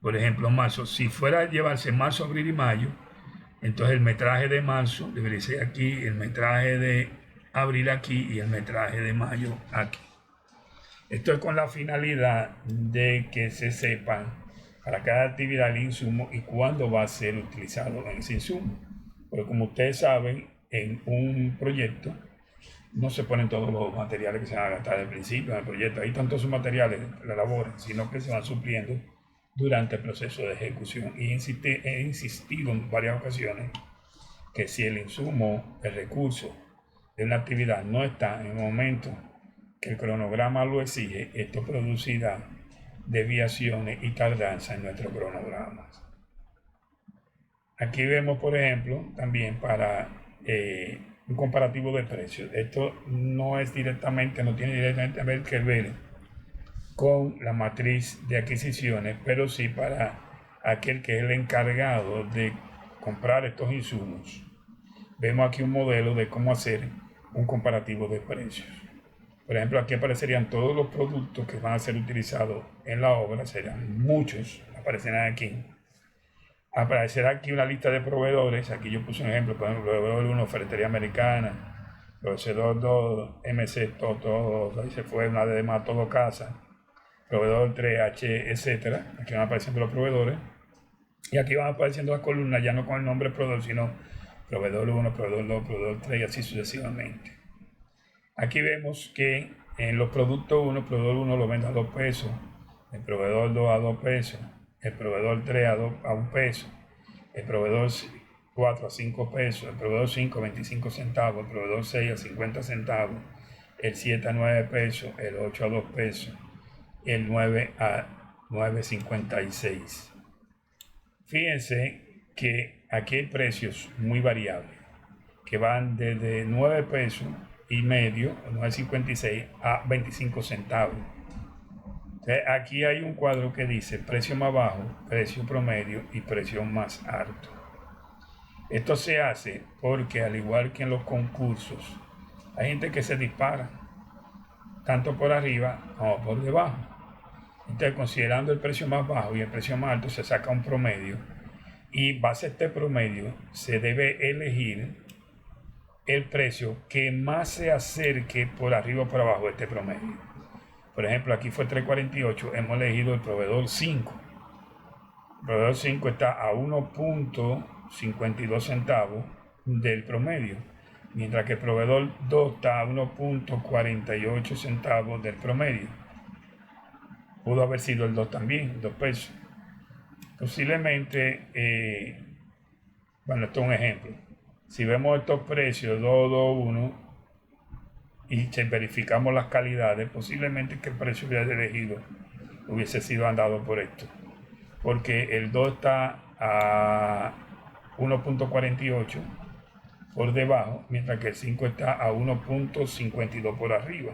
Por ejemplo, marzo. Si fuera a llevarse marzo, abril y mayo, entonces el metraje de marzo debería ser aquí, el metraje de abril aquí y el metraje de mayo aquí. Esto es con la finalidad de que se sepan para cada actividad el insumo y cuándo va a ser utilizado en ese insumo. Porque como ustedes saben, en un proyecto no se ponen todos los materiales que se van a gastar al principio en el proyecto. Ahí están todos esos materiales de la labor, sino que se van supliendo durante el proceso de ejecución. Y he insistido en varias ocasiones que si el insumo, el recurso de una actividad no está en el momento que el cronograma lo exige, esto producirá desviaciones y tardanza en nuestros cronogramas. Aquí vemos, por ejemplo, también para un comparativo de precios. Esto no es directamente, no tiene directamente que ver con la matriz de adquisiciones, pero sí para aquel que es el encargado de comprar estos insumos. Vemos aquí un modelo de cómo hacer un comparativo de precios. Por ejemplo, aquí aparecerían todos los productos que van a ser utilizados en la obra, serán muchos, aparecerán aquí. Aparecerá aquí una lista de proveedores. Aquí yo puse un ejemplo, por ejemplo, proveedor 1, Ferretería Americana, proveedor 2, MC, todo, ahí se fue, una de más, todo casa, proveedor 3, H, etcétera. Aquí van apareciendo los proveedores. Y aquí van apareciendo las columnas, ya no con el nombre proveedor, sino proveedor 1, proveedor 2, proveedor 3 y así sucesivamente. Aquí vemos que en los productos 1, el proveedor 1 lo vende a 2 pesos, el proveedor 2 a 2 pesos, el proveedor 3 a 1 peso, el proveedor 4 a 5 pesos, el proveedor 5 a 25 centavos, el proveedor 6 a 50 centavos, el 7 a 9 pesos, el 8 a 2 pesos y el 9 a 9,56. Fíjense que aquí hay precios muy variables que van desde 9 pesos y medio, 9,56 a 25 centavos. Entonces, aquí hay un cuadro que dice precio más bajo, precio promedio y precio más alto. Esto se hace porque, al igual que en los concursos, hay gente que se dispara tanto por arriba como por debajo. Entonces, considerando el precio más bajo y el precio más alto, se saca un promedio y base a este promedio se debe elegir el precio que más se acerque por arriba o por abajo de este promedio. Por ejemplo, aquí fue 3.48, hemos elegido el proveedor 5. El proveedor 5 está a 1.52 centavos del promedio, mientras que el proveedor 2 está a 1.48 centavos del promedio. Pudo haber sido el 2 también, 2 pesos. Posiblemente, bueno, esto es un ejemplo. Si vemos estos precios 2, 2, 1 y verificamos las calidades, posiblemente que el precio hubiese elegido hubiese sido andado por esto. Porque el 2 está a 1.48 por debajo, mientras que el 5 está a 1.52 por arriba.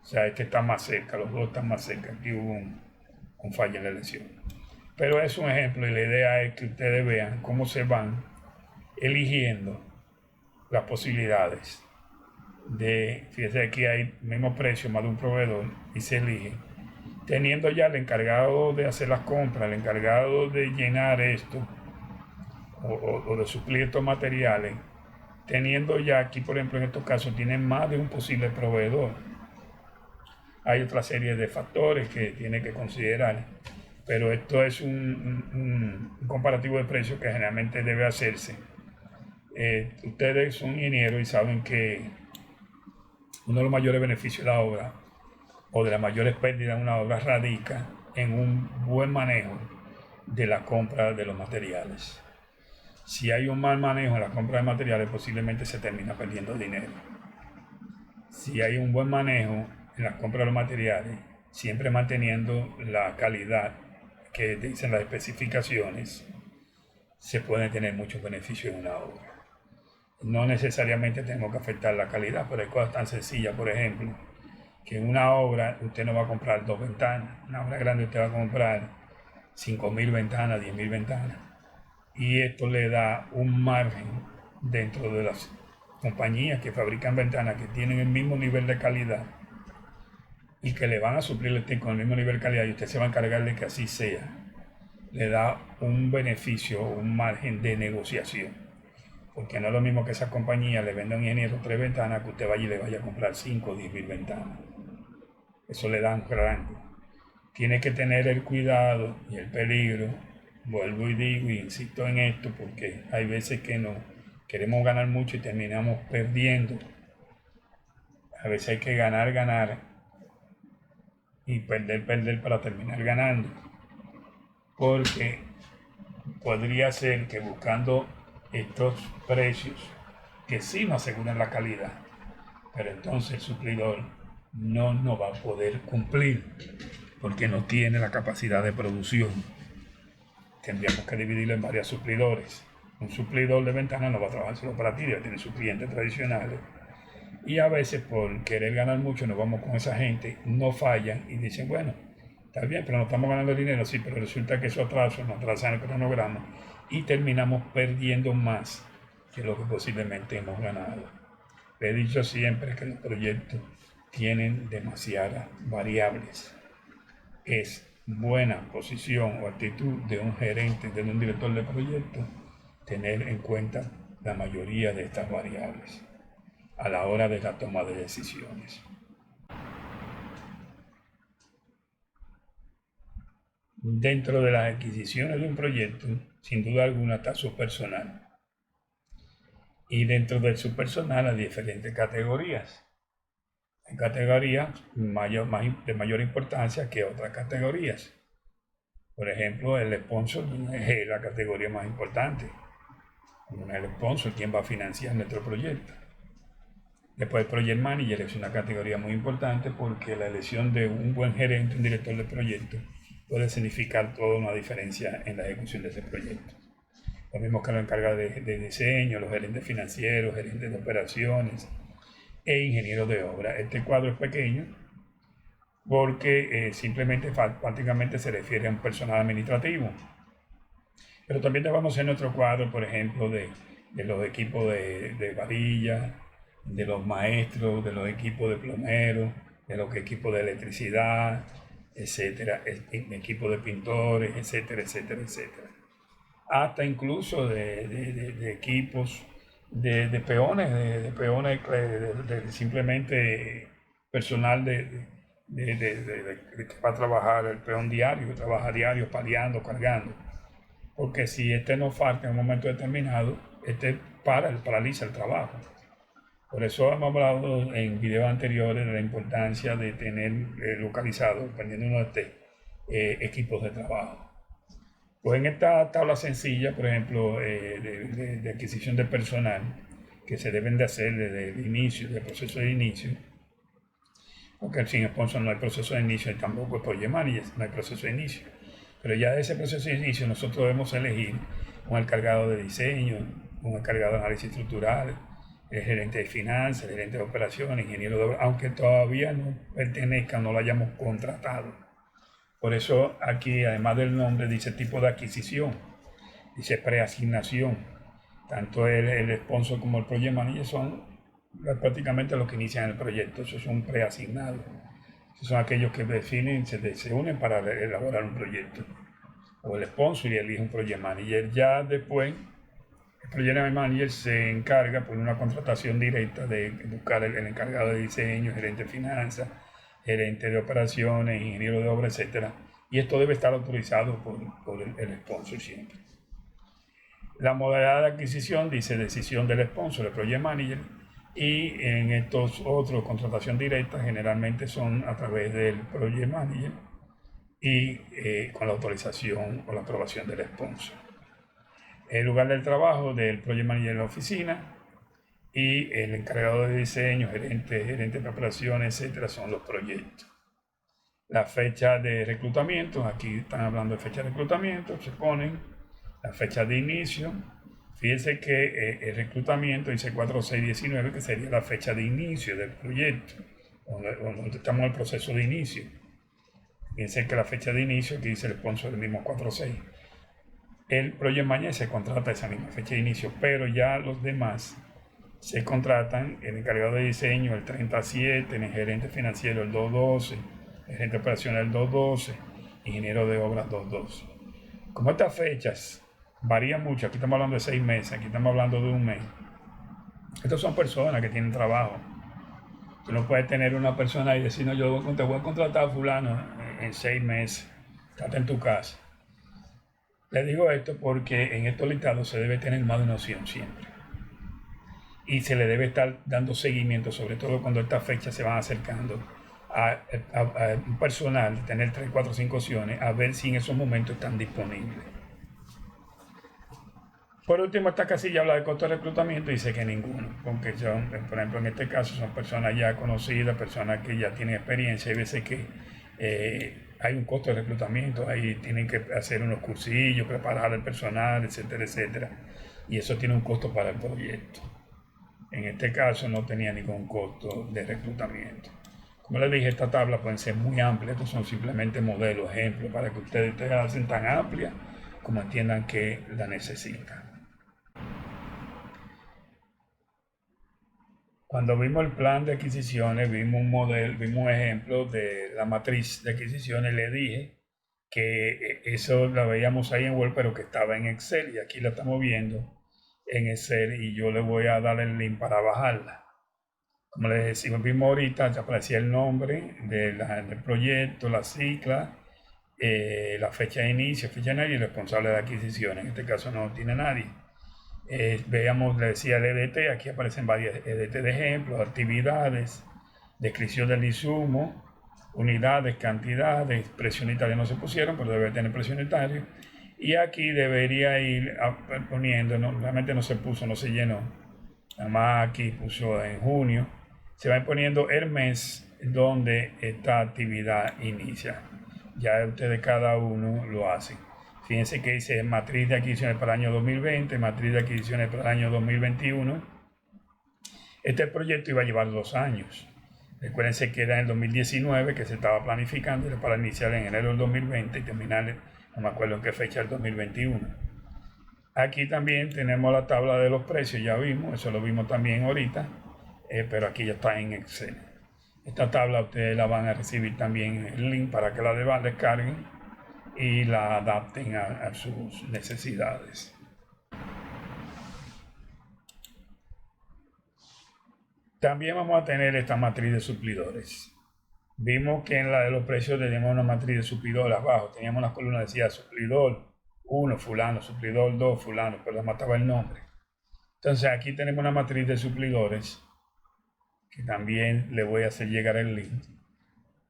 O sea, este está más cerca, los dos están más cerca. Aquí hubo un fallo en la elección. Pero es un ejemplo y la idea es que ustedes vean cómo se van eligiendo las posibilidades de, fíjense, aquí hay mismo precio más de un proveedor y se elige, teniendo ya el encargado de hacer las compras, el encargado de llenar esto o de suplir estos materiales, teniendo ya aquí, por ejemplo, en estos casos, tienen más de un posible proveedor. Hay otra serie de factores que tiene que considerar, pero esto es un comparativo de precios que generalmente debe hacerse. Ustedes son ingenieros y saben que uno de los mayores beneficios de la obra o de las mayores pérdidas de una obra radica en un buen manejo de la compra de los materiales. Si hay un mal manejo en la compra de materiales, posiblemente se termina perdiendo dinero. Si hay un buen manejo en la compra de los materiales, siempre manteniendo la calidad que dicen las especificaciones, se pueden tener muchos beneficios en una obra. No necesariamente tenemos que afectar la calidad, pero hay cosas tan sencillas, por ejemplo, que en una obra usted no va a comprar 2 ventanas. En una obra grande usted va a comprar 5.000 ventanas, 10.000 ventanas. Y esto le da un margen dentro de las compañías que fabrican ventanas que tienen el mismo nivel de calidad y que le van a suplir con el mismo nivel de calidad y usted se va a encargar de que así sea. Le da un beneficio, un margen de negociación. Porque no es lo mismo que esa compañía le venda a un ingeniero 3 ventanas que usted vaya y le vaya a comprar 5 o 10.000 ventanas. Eso le da un rango. Tiene que tener el cuidado y el peligro. Vuelvo y digo y insisto en esto porque hay veces que no queremos ganar mucho y terminamos perdiendo. A veces hay que ganar y perder para terminar ganando. porque podría ser que buscando estos precios que sí nos aseguran la calidad, pero entonces el suplidor no va a poder cumplir porque no tiene la capacidad de producción. Tendríamos que dividirlo en varios suplidores. Un suplidor de ventana no va a trabajar solo para ti, ya tiene sus clientes tradicionales. Y a veces por querer ganar mucho nos vamos con esa gente, no fallan y dicen, bueno, está bien, pero no estamos ganando dinero, sí, pero resulta que eso atrasa, nos atrasan el cronograma y terminamos perdiendo más que lo que posiblemente hemos ganado. Le he dicho siempre que los proyectos tienen demasiadas variables. Es buena posición o actitud de un gerente, de un director de proyecto, tener en cuenta la mayoría de estas variables a la hora de la toma de decisiones. Dentro de las adquisiciones de un proyecto, sin duda alguna está su personal. Y dentro de su personal hay diferentes categorías. Hay categorías de mayor importancia que otras categorías. Por ejemplo, el sponsor es la categoría más importante. El sponsor, quien va a financiar nuestro proyecto. Después, el Project Manager es una categoría muy importante porque la elección de un buen gerente, un director de proyecto, puede significar toda una diferencia en la ejecución de ese proyecto. Lo mismo que los encargados de diseño, los gerentes financieros, gerentes de operaciones e ingenieros de obra. Este cuadro es pequeño porque simplemente prácticamente se refiere a un personal administrativo. Pero también vamos a hacer nuestro cuadro, por ejemplo, de los equipos de varilla, de los maestros, de los equipos de plomeros, de los equipos de electricidad, etcétera, equipos de pintores, etcétera, etcétera, etcétera. Hasta incluso de equipos de peones, de peones, de simplemente personal que va a trabajar el peón diario, que trabaja diario paliando, cargando. Porque si este no falta en un momento determinado, este paraliza el trabajo. Por eso hemos hablado en videos anteriores de la importancia de tener localizado, dependiendo de uno esté, equipos de trabajo. Pues en esta tabla sencilla, por ejemplo, de adquisición de personal, que se deben de hacer desde el inicio, del proceso de inicio, porque sin sponsor no hay proceso de inicio y tampoco es Project Manager, no hay proceso de inicio. Pero ya de ese proceso de inicio nosotros debemos elegir un encargado de diseño, un encargado de análisis estructural, el gerente de finanzas, el gerente de operaciones, ingeniero de obra, aunque todavía no pertenezca, no lo hayamos contratado. Por eso aquí, además del nombre, dice tipo de adquisición, dice preasignación. Tanto el sponsor como el project manager son prácticamente los que inician el proyecto, esos son preasignados. Esos son aquellos que definen, se unen para elaborar un proyecto. O el sponsor y elige un project manager. Ya después, el project manager se encarga por una contratación directa de buscar el encargado de diseño, gerente de finanzas, gerente de operaciones, ingeniero de obra, etc. Y esto debe estar autorizado por el sponsor siempre. La modalidad de adquisición dice decisión del sponsor, el project manager, y en estos otros, contratación directa, generalmente son a través del project manager y con la autorización o la aprobación del sponsor. El lugar del trabajo del project manager en la oficina y el encargado de diseño, gerente de operaciones, etcétera, son los proyectos. La fecha de reclutamiento, aquí están hablando de fecha de reclutamiento, se ponen la fecha de inicio. Fíjense que el reclutamiento dice 4/6/19, que sería la fecha de inicio del proyecto, donde estamos en el proceso de inicio. Fíjense que la fecha de inicio, aquí dice el sponsor, el mismo 4/6. El project manager se contrata esa misma fecha de inicio, pero ya los demás se contratan, el encargado de diseño el 30/7, el gerente financiero el 2/12, el gerente de operaciones el 2/12, ingeniero de obras 2/12. Como estas fechas varían mucho, aquí estamos hablando de 6 meses, aquí estamos hablando de un mes. Estas son personas que tienen trabajo. Tú no puedes tener una persona y decir, no, yo te voy a contratar a fulano en 6 meses, estate en tu casa. Le digo esto porque en estos listados se debe tener más de una opción siempre. Y se le debe estar dando seguimiento, sobre todo cuando estas fechas se van acercando a un personal, tener 3, 4, 5 opciones, a ver si en esos momentos están disponibles. Por último, esta casilla habla de costo de reclutamiento y dice que ninguno, porque son, por ejemplo, en este caso son personas ya conocidas, personas que ya tienen experiencia. Hay veces que hay un costo de reclutamiento, ahí tienen que hacer unos cursillos, preparar el personal, etcétera, etcétera. Y eso tiene un costo para el proyecto. En este caso no tenía ningún costo de reclutamiento. Como les dije, esta tabla pueden ser muy amplias, estos son simplemente modelos, ejemplos, para que ustedes la hacen tan amplia como entiendan que la necesitan. Cuando vimos el plan de adquisiciones, vimos un modelo, vimos un ejemplo de la matriz de adquisiciones. Le dije que eso la veíamos ahí en Word, pero que estaba en Excel, y aquí la estamos viendo en Excel, y yo le voy a dar el link para bajarla. Como les decimos, vimos ahorita, ya aparecía el nombre del proyecto, la sigla, la fecha de inicio, fecha de nadie y el responsable de adquisición. En este caso no tiene nadie. Veamos, le decía el EDT, aquí aparecen varias EDT de ejemplos, actividades, descripción del insumo, unidades, cantidades, precio unitario no se pusieron, pero debe tener precio unitario. Y aquí debería ir poniendo, no, realmente no se puso, no se llenó, nada más aquí puso en junio, se va poniendo el mes donde esta actividad inicia. Ya ustedes cada uno lo hacen. Fíjense que dice matriz de adquisiciones para el año 2020, matriz de adquisiciones para el año 2021. Este proyecto iba a llevar 2 años. Recuérdense que era en el 2019 que se estaba planificando, era para iniciar en enero del 2020 y terminar, no me acuerdo en qué fecha, el 2021. Aquí también tenemos la tabla de los precios, ya vimos, eso lo vimos también ahorita, pero aquí ya está en Excel. Esta tabla ustedes la van a recibir también en el link para que la descarguen y la adapten a sus necesidades. También vamos a tener esta matriz de suplidores. Vimos que en la de los precios teníamos una matriz de suplidores abajo, teníamos una columna que decía suplidor 1, fulano, suplidor 2, fulano, pero le mataba el nombre. Entonces aquí tenemos una matriz de suplidores, que también le voy a hacer llegar el link,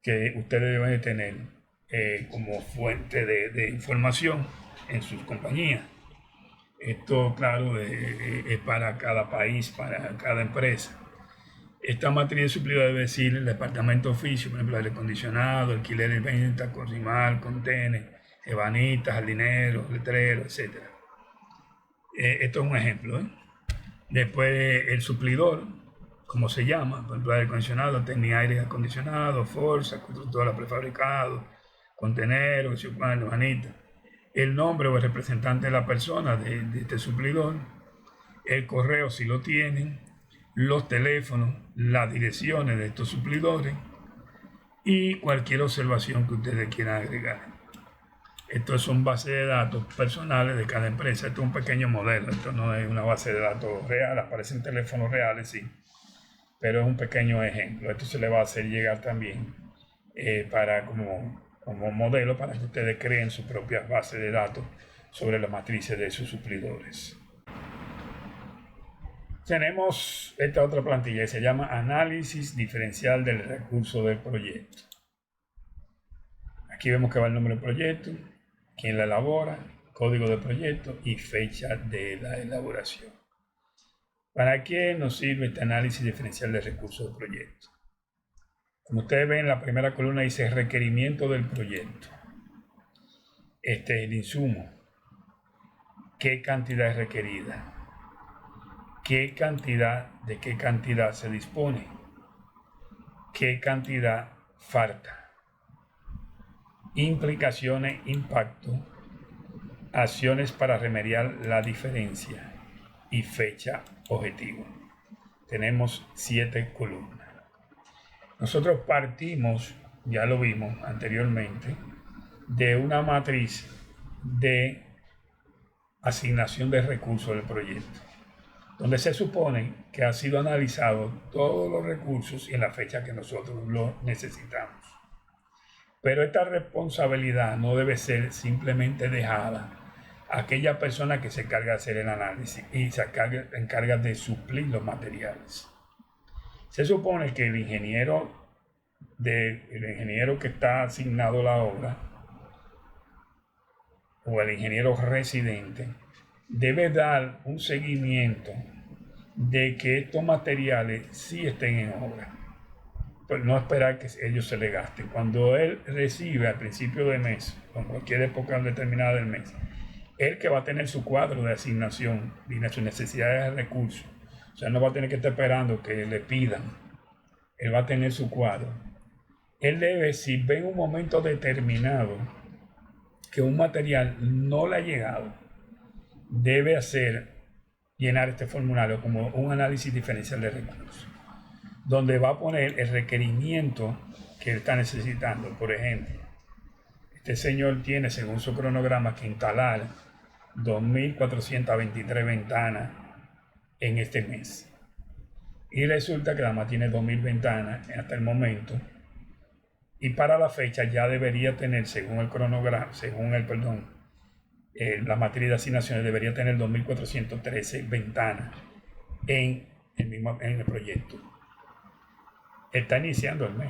que ustedes deben de tener como fuente de información en sus compañías. Esto, claro, es para cada país, para cada empresa. Esta matriz de suplido debe decir el departamento de oficio, por ejemplo, aire acondicionado, alquiler y venta, corrimal, contener, ebanitas, jardinero, letrero, etc. Esto es un ejemplo. Después el suplidor, como se llama, por ejemplo, aire acondicionado, tenía aire acondicionado, Forza, constructora prefabricado, contenero, ebanita. El nombre o el representante de la persona de este suplidor, el correo si lo tienen, los teléfonos, las direcciones de estos suplidores y cualquier observación que ustedes quieran agregar. Estos son bases de datos personales de cada empresa. Esto es un pequeño modelo, esto no es una base de datos real, aparecen teléfonos reales, sí, pero es un pequeño ejemplo. Esto se le va a hacer llegar también para como modelo para que ustedes creen sus propias bases de datos sobre las matrices de sus suplidores. Tenemos esta otra plantilla que se llama Análisis Diferencial del Recurso del Proyecto. Aquí vemos que va el nombre del proyecto, quién la elabora, código del proyecto y fecha de la elaboración. ¿Para qué nos sirve este análisis diferencial del recurso del proyecto? Como ustedes ven, la primera columna dice requerimiento del proyecto. Este es el insumo. ¿Qué cantidad es requerida? ¿De qué cantidad se dispone? ¿Qué cantidad falta? Implicaciones, impacto, acciones para remediar la diferencia y fecha objetivo. Tenemos 7 columnas. Nosotros partimos, ya lo vimos anteriormente, de una matriz de asignación de recursos del proyecto, donde se supone que ha sido analizado todos los recursos y en la fecha que nosotros lo necesitamos. Pero esta responsabilidad no debe ser simplemente dejada a aquella persona que se encarga de hacer el análisis y se encarga de suplir los materiales. Se supone que el ingeniero del ingeniero que está asignado a la obra o el ingeniero residente debe dar un seguimiento de que estos materiales sí estén en obra, pero no esperar que ellos se le gasten. Cuando él recibe al principio de mes, o en cualquier época determinada del mes, él que va a tener su cuadro de asignación y sus necesidades de recursos, o sea, no va a tener que estar esperando que le pidan, él va a tener su cuadro. Él debe, si ve en un momento determinado que un material no le ha llegado, debe llenar este formulario como un análisis diferencial de recursos, donde va a poner el requerimiento que él está necesitando. Por ejemplo, este señor tiene, según su cronograma, que instalar 2.423 ventanas en este mes. Y resulta que la más tiene 2.000 ventanas hasta el momento. Y para la fecha ya debería tener, según el cronograma, la materia de asignaciones debería tener 2.413 ventanas en el proyecto. Está iniciando el mes.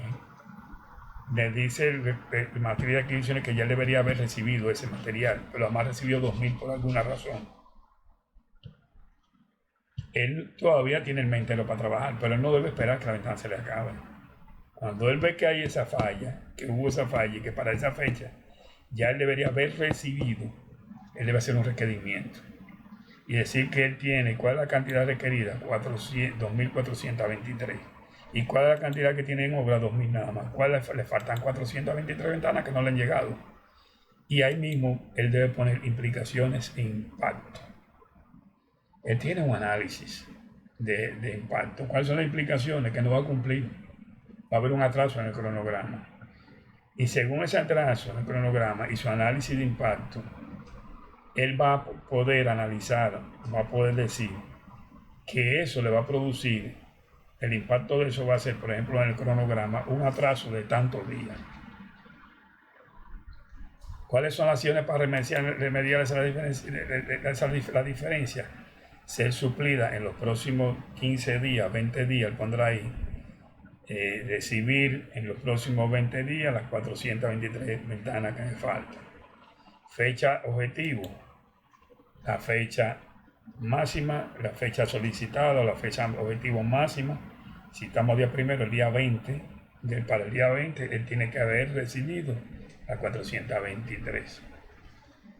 Le dice el materia de adquisiciones que ya debería haber recibido ese material, pero además recibió 2.000 por alguna razón. Él todavía tiene el mes entero para trabajar, pero él no debe esperar que la ventana se le acabe. Cuando él ve que hay esa falla, que hubo esa falla y que para esa fecha ya él debería haber recibido, él debe hacer un requerimiento y decir que él tiene, cuál es la cantidad requerida, 2.423. ¿Y cuál es la cantidad que tiene en obra? 2.000 nada más. ¿Cuál le faltan? 423 ventanas que no le han llegado. Y ahí mismo él debe poner implicaciones e impacto. Él tiene un análisis de impacto. ¿Cuáles son las implicaciones que no va a cumplir? Va a haber un atraso en el cronograma. Y según ese atraso en el cronograma y su análisis de impacto, él va a poder analizar, va a poder decir que eso le va a producir, el impacto de eso va a ser, por ejemplo, en el cronograma, un atraso de tantos días. ¿Cuáles son las acciones para remediar la diferencia? Ser suplida en los próximos 15 días, 20 días, él pondrá ahí, recibir en los próximos 20 días las 423 ventanas que me faltan. Fecha objetivo, la fecha máxima, la fecha solicitada, la fecha objetivo máxima. Si estamos día primero, el día 20, para el día 20 él tiene que haber recibido las 423.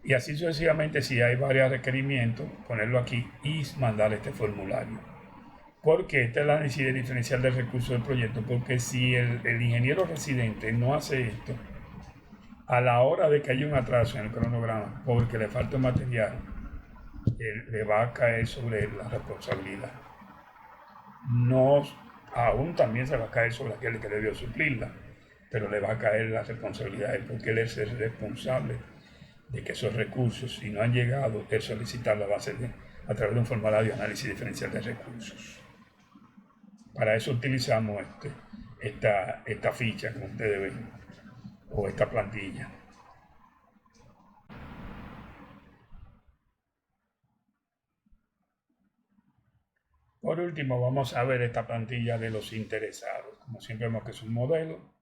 Y así sucesivamente, si hay varios requerimientos, ponerlo aquí y mandar este formulario. Porque esta es la necesidad diferencial del recurso del proyecto, porque si el ingeniero residente no hace esto, a la hora de que haya un atraso en el cronograma, porque le falta material, le va a caer sobre la responsabilidad. No, aún también se va a caer sobre aquel que debió suplirla, pero le va a caer la responsabilidad, porque él es el responsable de que esos recursos, si no han llegado, él solicitarla va a ser a través de un formulario de análisis diferencial de recursos. Para eso utilizamos esta ficha, como ustedes ven, o esta plantilla. Por último, vamos a ver esta plantilla de los interesados. Como siempre vemos que es un modelo.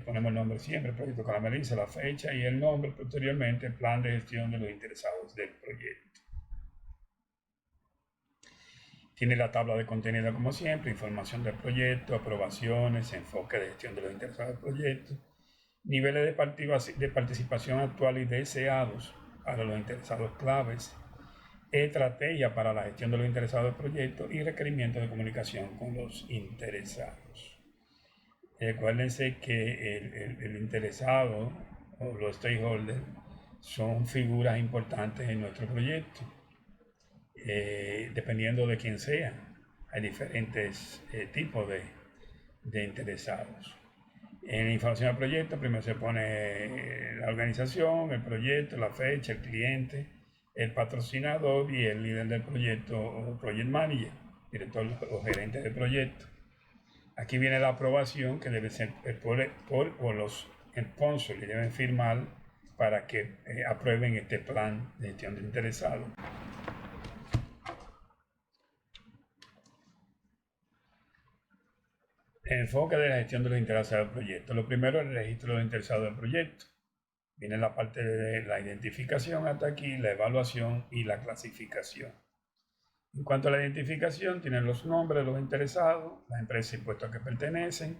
Ponemos el nombre siempre, el proyecto Calameliza, la fecha y el nombre, posteriormente plan de gestión de los interesados del proyecto. Tiene la tabla de contenido como siempre, información del proyecto, aprobaciones, enfoque de gestión de los interesados del proyecto, niveles de participación actual y deseados para los interesados claves, estrategia para la gestión de los interesados del proyecto y requerimientos de comunicación con los interesados. Recuérdense que el interesado o los stakeholders son figuras importantes en nuestro proyecto. Dependiendo de quién sea, hay diferentes tipos de interesados. En la información del proyecto primero se pone la organización, el proyecto, la fecha, el cliente, el patrocinador y el líder del proyecto o project manager, director o gerente del proyecto. Aquí viene la aprobación que debe ser por los sponsors que deben firmar para que aprueben este plan de gestión de interesados. Enfoque de la gestión de los interesados del proyecto. Lo primero es el registro de los interesados del proyecto. Viene la parte de la identificación hasta aquí, la evaluación y la clasificación. En cuanto a la identificación, tienen los nombres de los interesados, las empresas y puestos a que pertenecen,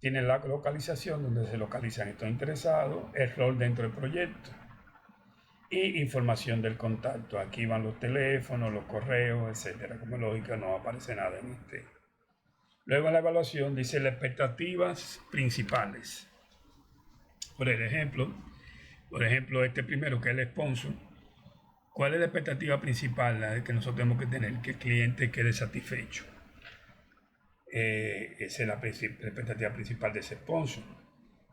tienen la localización donde se localizan estos interesados, el rol dentro del proyecto y información del contacto. Aquí van los teléfonos, los correos, etcétera. Como es lógico, no aparece nada en este. Luego en la evaluación dice las expectativas principales. Por ejemplo, este primero que es el sponsor. ¿Cuál es la expectativa principal que nosotros tenemos que tener? Que el cliente quede satisfecho. Esa es la expectativa principal de ese sponsor.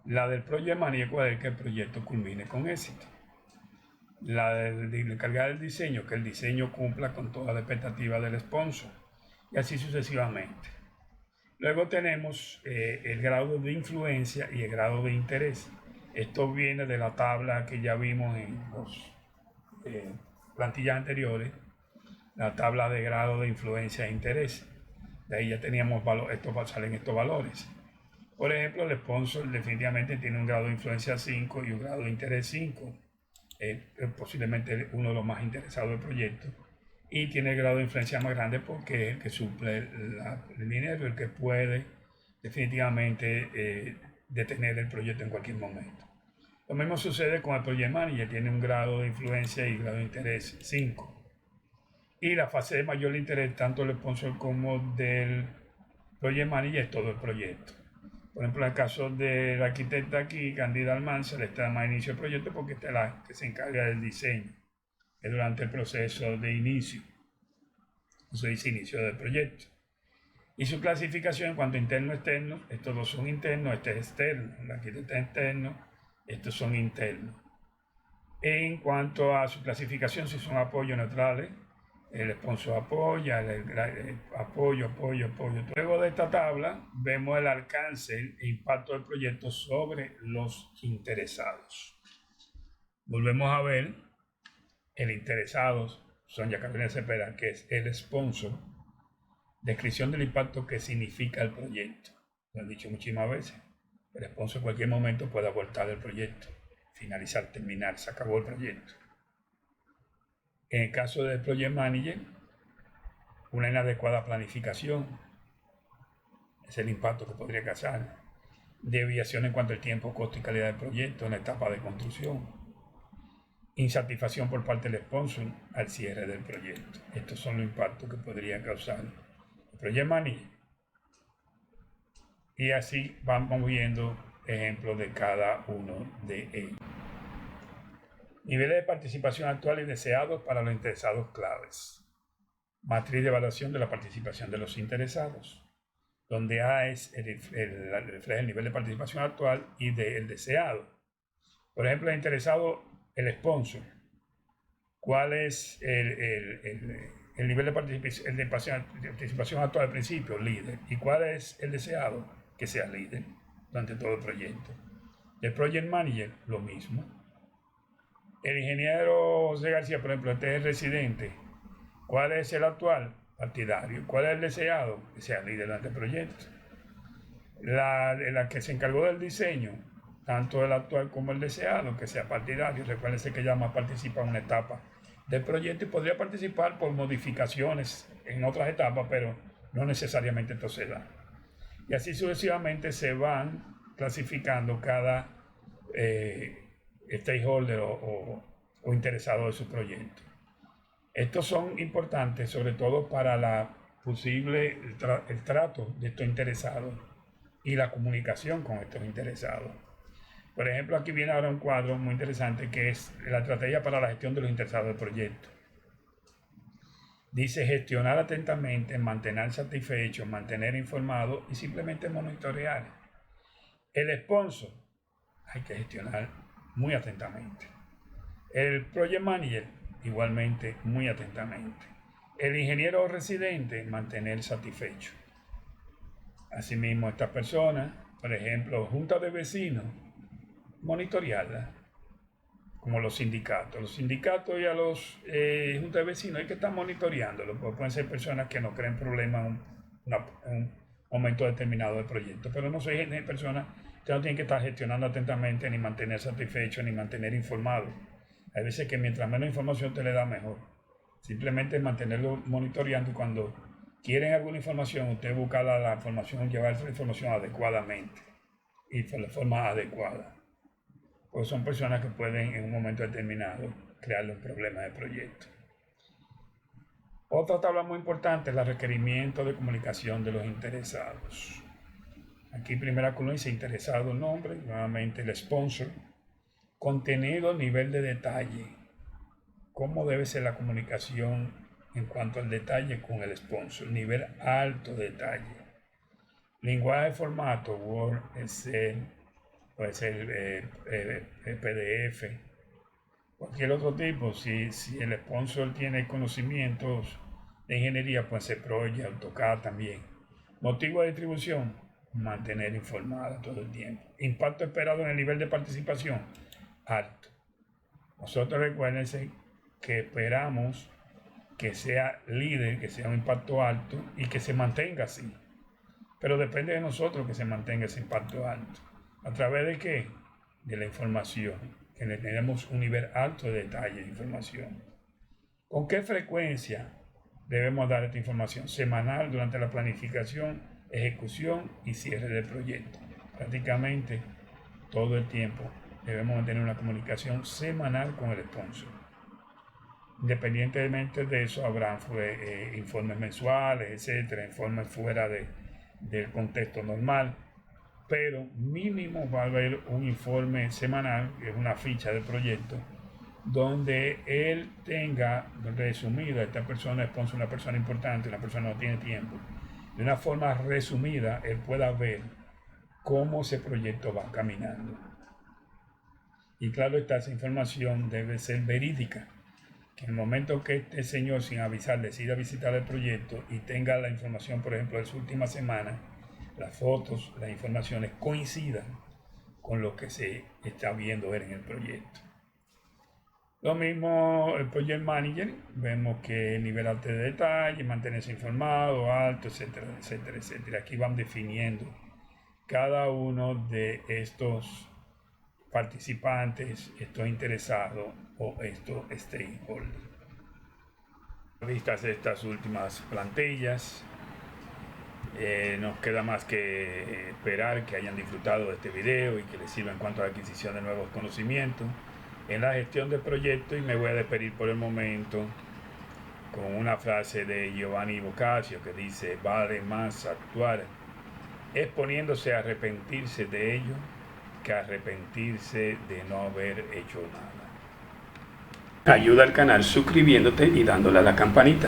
La del project manager, ¿cuál es? Que el proyecto culmine con éxito. La del encargado del diseño, que el diseño cumpla con toda la expectativa del sponsor. Y así sucesivamente. Luego tenemos el grado de influencia y el grado de interés. Esto viene de la tabla que ya vimos en los plantillas anteriores, la tabla de grado de influencia e interés. De ahí ya teníamos salen estos valores. Por ejemplo, el sponsor definitivamente tiene un grado de influencia 5 y un grado de interés 5. Posiblemente uno de los más interesados del proyecto. Y tiene el grado de influencia más grande porque es el que suple el dinero, el que puede definitivamente detener el proyecto en cualquier momento. Lo mismo sucede con el project manager, tiene un grado de influencia y grado de interés 5. Y la fase de mayor interés, tanto del sponsor como del project manager, es todo el proyecto. Por ejemplo, en el caso de la arquitecta aquí, Candida Almanza, le está más inicio del proyecto porque esta es la que se encarga del diseño. Es durante el proceso de inicio. Se dice inicio del proyecto. Y su clasificación en cuanto a interno y externo, estos dos son internos, este es externo, la arquitecta es externo, estos son internos. En cuanto a su clasificación, si son apoyos neutrales, el sponsor apoya, el apoyo. Luego de esta tabla vemos el alcance e impacto del proyecto sobre los interesados. Volvemos a ver el interesado, Sonia Carolina Cepeda, que es el sponsor. Descripción del impacto que significa el proyecto. Lo he dicho muchísimas veces. El sponsor en cualquier momento puede abortar el proyecto, finalizar, terminar, se acabó el proyecto. En el caso del project manager, una inadecuada planificación es el impacto que podría causar. Desviación en cuanto al tiempo, costo y calidad del proyecto en la etapa de construcción. Insatisfacción por parte del sponsor al cierre del proyecto. Estos son los impactos que podría causar el project manager. Y así vamos viendo ejemplos de cada uno de ellos. Niveles de participación actuales y deseados para los interesados claves. Matriz de evaluación de la participación de los interesados, donde A es refleja el nivel de participación actual y el deseado. Por ejemplo, el interesado, el sponsor. ¿Cuál es el nivel de participación actual al principio? Líder. ¿Y cuál es el deseado? Que sea líder durante todo el proyecto. El project manager, lo mismo. El ingeniero José García, por ejemplo, este es el residente. ¿Cuál es el actual? Partidario. ¿Cuál es el deseado? Que sea líder durante el proyecto. La que se encargó del diseño, tanto el actual como el deseado, que sea partidario. Recuérdense que ya más participa en una etapa del proyecto y podría participar por modificaciones en otras etapas, pero no necesariamente esto se da. Y así sucesivamente se van clasificando cada stakeholder o interesado de su proyecto. Estos son importantes sobre todo para el trato de estos interesados y la comunicación con estos interesados. Por ejemplo, aquí viene ahora un cuadro muy interesante que es la estrategia para la gestión de los interesados del proyecto. Dice gestionar atentamente, mantener satisfecho, mantener informado y simplemente monitorear. El sponsor hay que gestionar muy atentamente. El project manager igualmente muy atentamente. El ingeniero residente mantener satisfecho. Asimismo, estas personas, por ejemplo, juntas de vecinos, monitorearlas, como los sindicatos. Los sindicatos y a los juntas de vecinos hay que estar monitoreándolos, porque pueden ser personas que no creen problemas momento determinado del proyecto. Pero no soy persona que no tiene que estar gestionando atentamente, ni mantener satisfecho, ni mantener informado. Hay veces que mientras menos información te le da, mejor. Simplemente mantenerlo monitoreando y cuando quieren alguna información, usted busca la información, llevar esa información adecuadamente y de forma adecuada. Pues son personas que pueden en un momento determinado crearle un problema de proyecto. Otra tabla muy importante es los requerimientos de comunicación de los interesados. Aquí primera columna dice interesado, nombre, nuevamente el sponsor, contenido, nivel de detalle, cómo debe ser la comunicación en cuanto al detalle con el sponsor, nivel alto de detalle, lenguaje, formato, Word, Excel, puede ser PDF, cualquier otro tipo. Si el sponsor tiene conocimientos de ingeniería, puede ser Project, AutoCAD también. Motivo de distribución, mantener informada todo el tiempo. Impacto esperado en el nivel de participación, alto. Nosotros recuérdense que esperamos que sea líder, que sea un impacto alto y que se mantenga así. Pero depende de nosotros que se mantenga ese impacto alto. ¿A través de qué? De la información, que tenemos un nivel alto de detalle de información. ¿Con qué frecuencia debemos dar esta información? Semanal durante la planificación, ejecución y cierre del proyecto. Prácticamente todo el tiempo debemos mantener una comunicación semanal con el sponsor. Independientemente de eso, habrá informes mensuales, etcétera, informes fuera del contexto normal, pero mínimo va a haber un informe semanal, que es una ficha del proyecto, donde él tenga resumida, esta persona es una persona importante, una persona no tiene tiempo, de una forma resumida, él pueda ver cómo ese proyecto va caminando. Y claro, esa información debe ser verídica, que en el momento que este señor sin avisar decida visitar el proyecto y tenga la información, por ejemplo, de su última semana, las fotos, las informaciones coincidan con lo que se está viendo en el proyecto. Lo mismo el Project Manager, vemos que el nivel alto de detalle, mantenerse informado, alto, etcétera, etcétera, etcétera. Aquí van definiendo cada uno de estos participantes, estos interesados o estos stakeholders. Vistas estas últimas plantillas, nos queda más que esperar que hayan disfrutado de este video y que les sirva en cuanto a la adquisición de nuevos conocimientos en la gestión de proyectos. Y me voy a despedir por el momento con una frase de Giovanni Boccaccio que dice: vale más actuar exponiéndose a arrepentirse de ello que arrepentirse de no haber hecho nada. Ayuda al canal suscribiéndote y dándole a la campanita.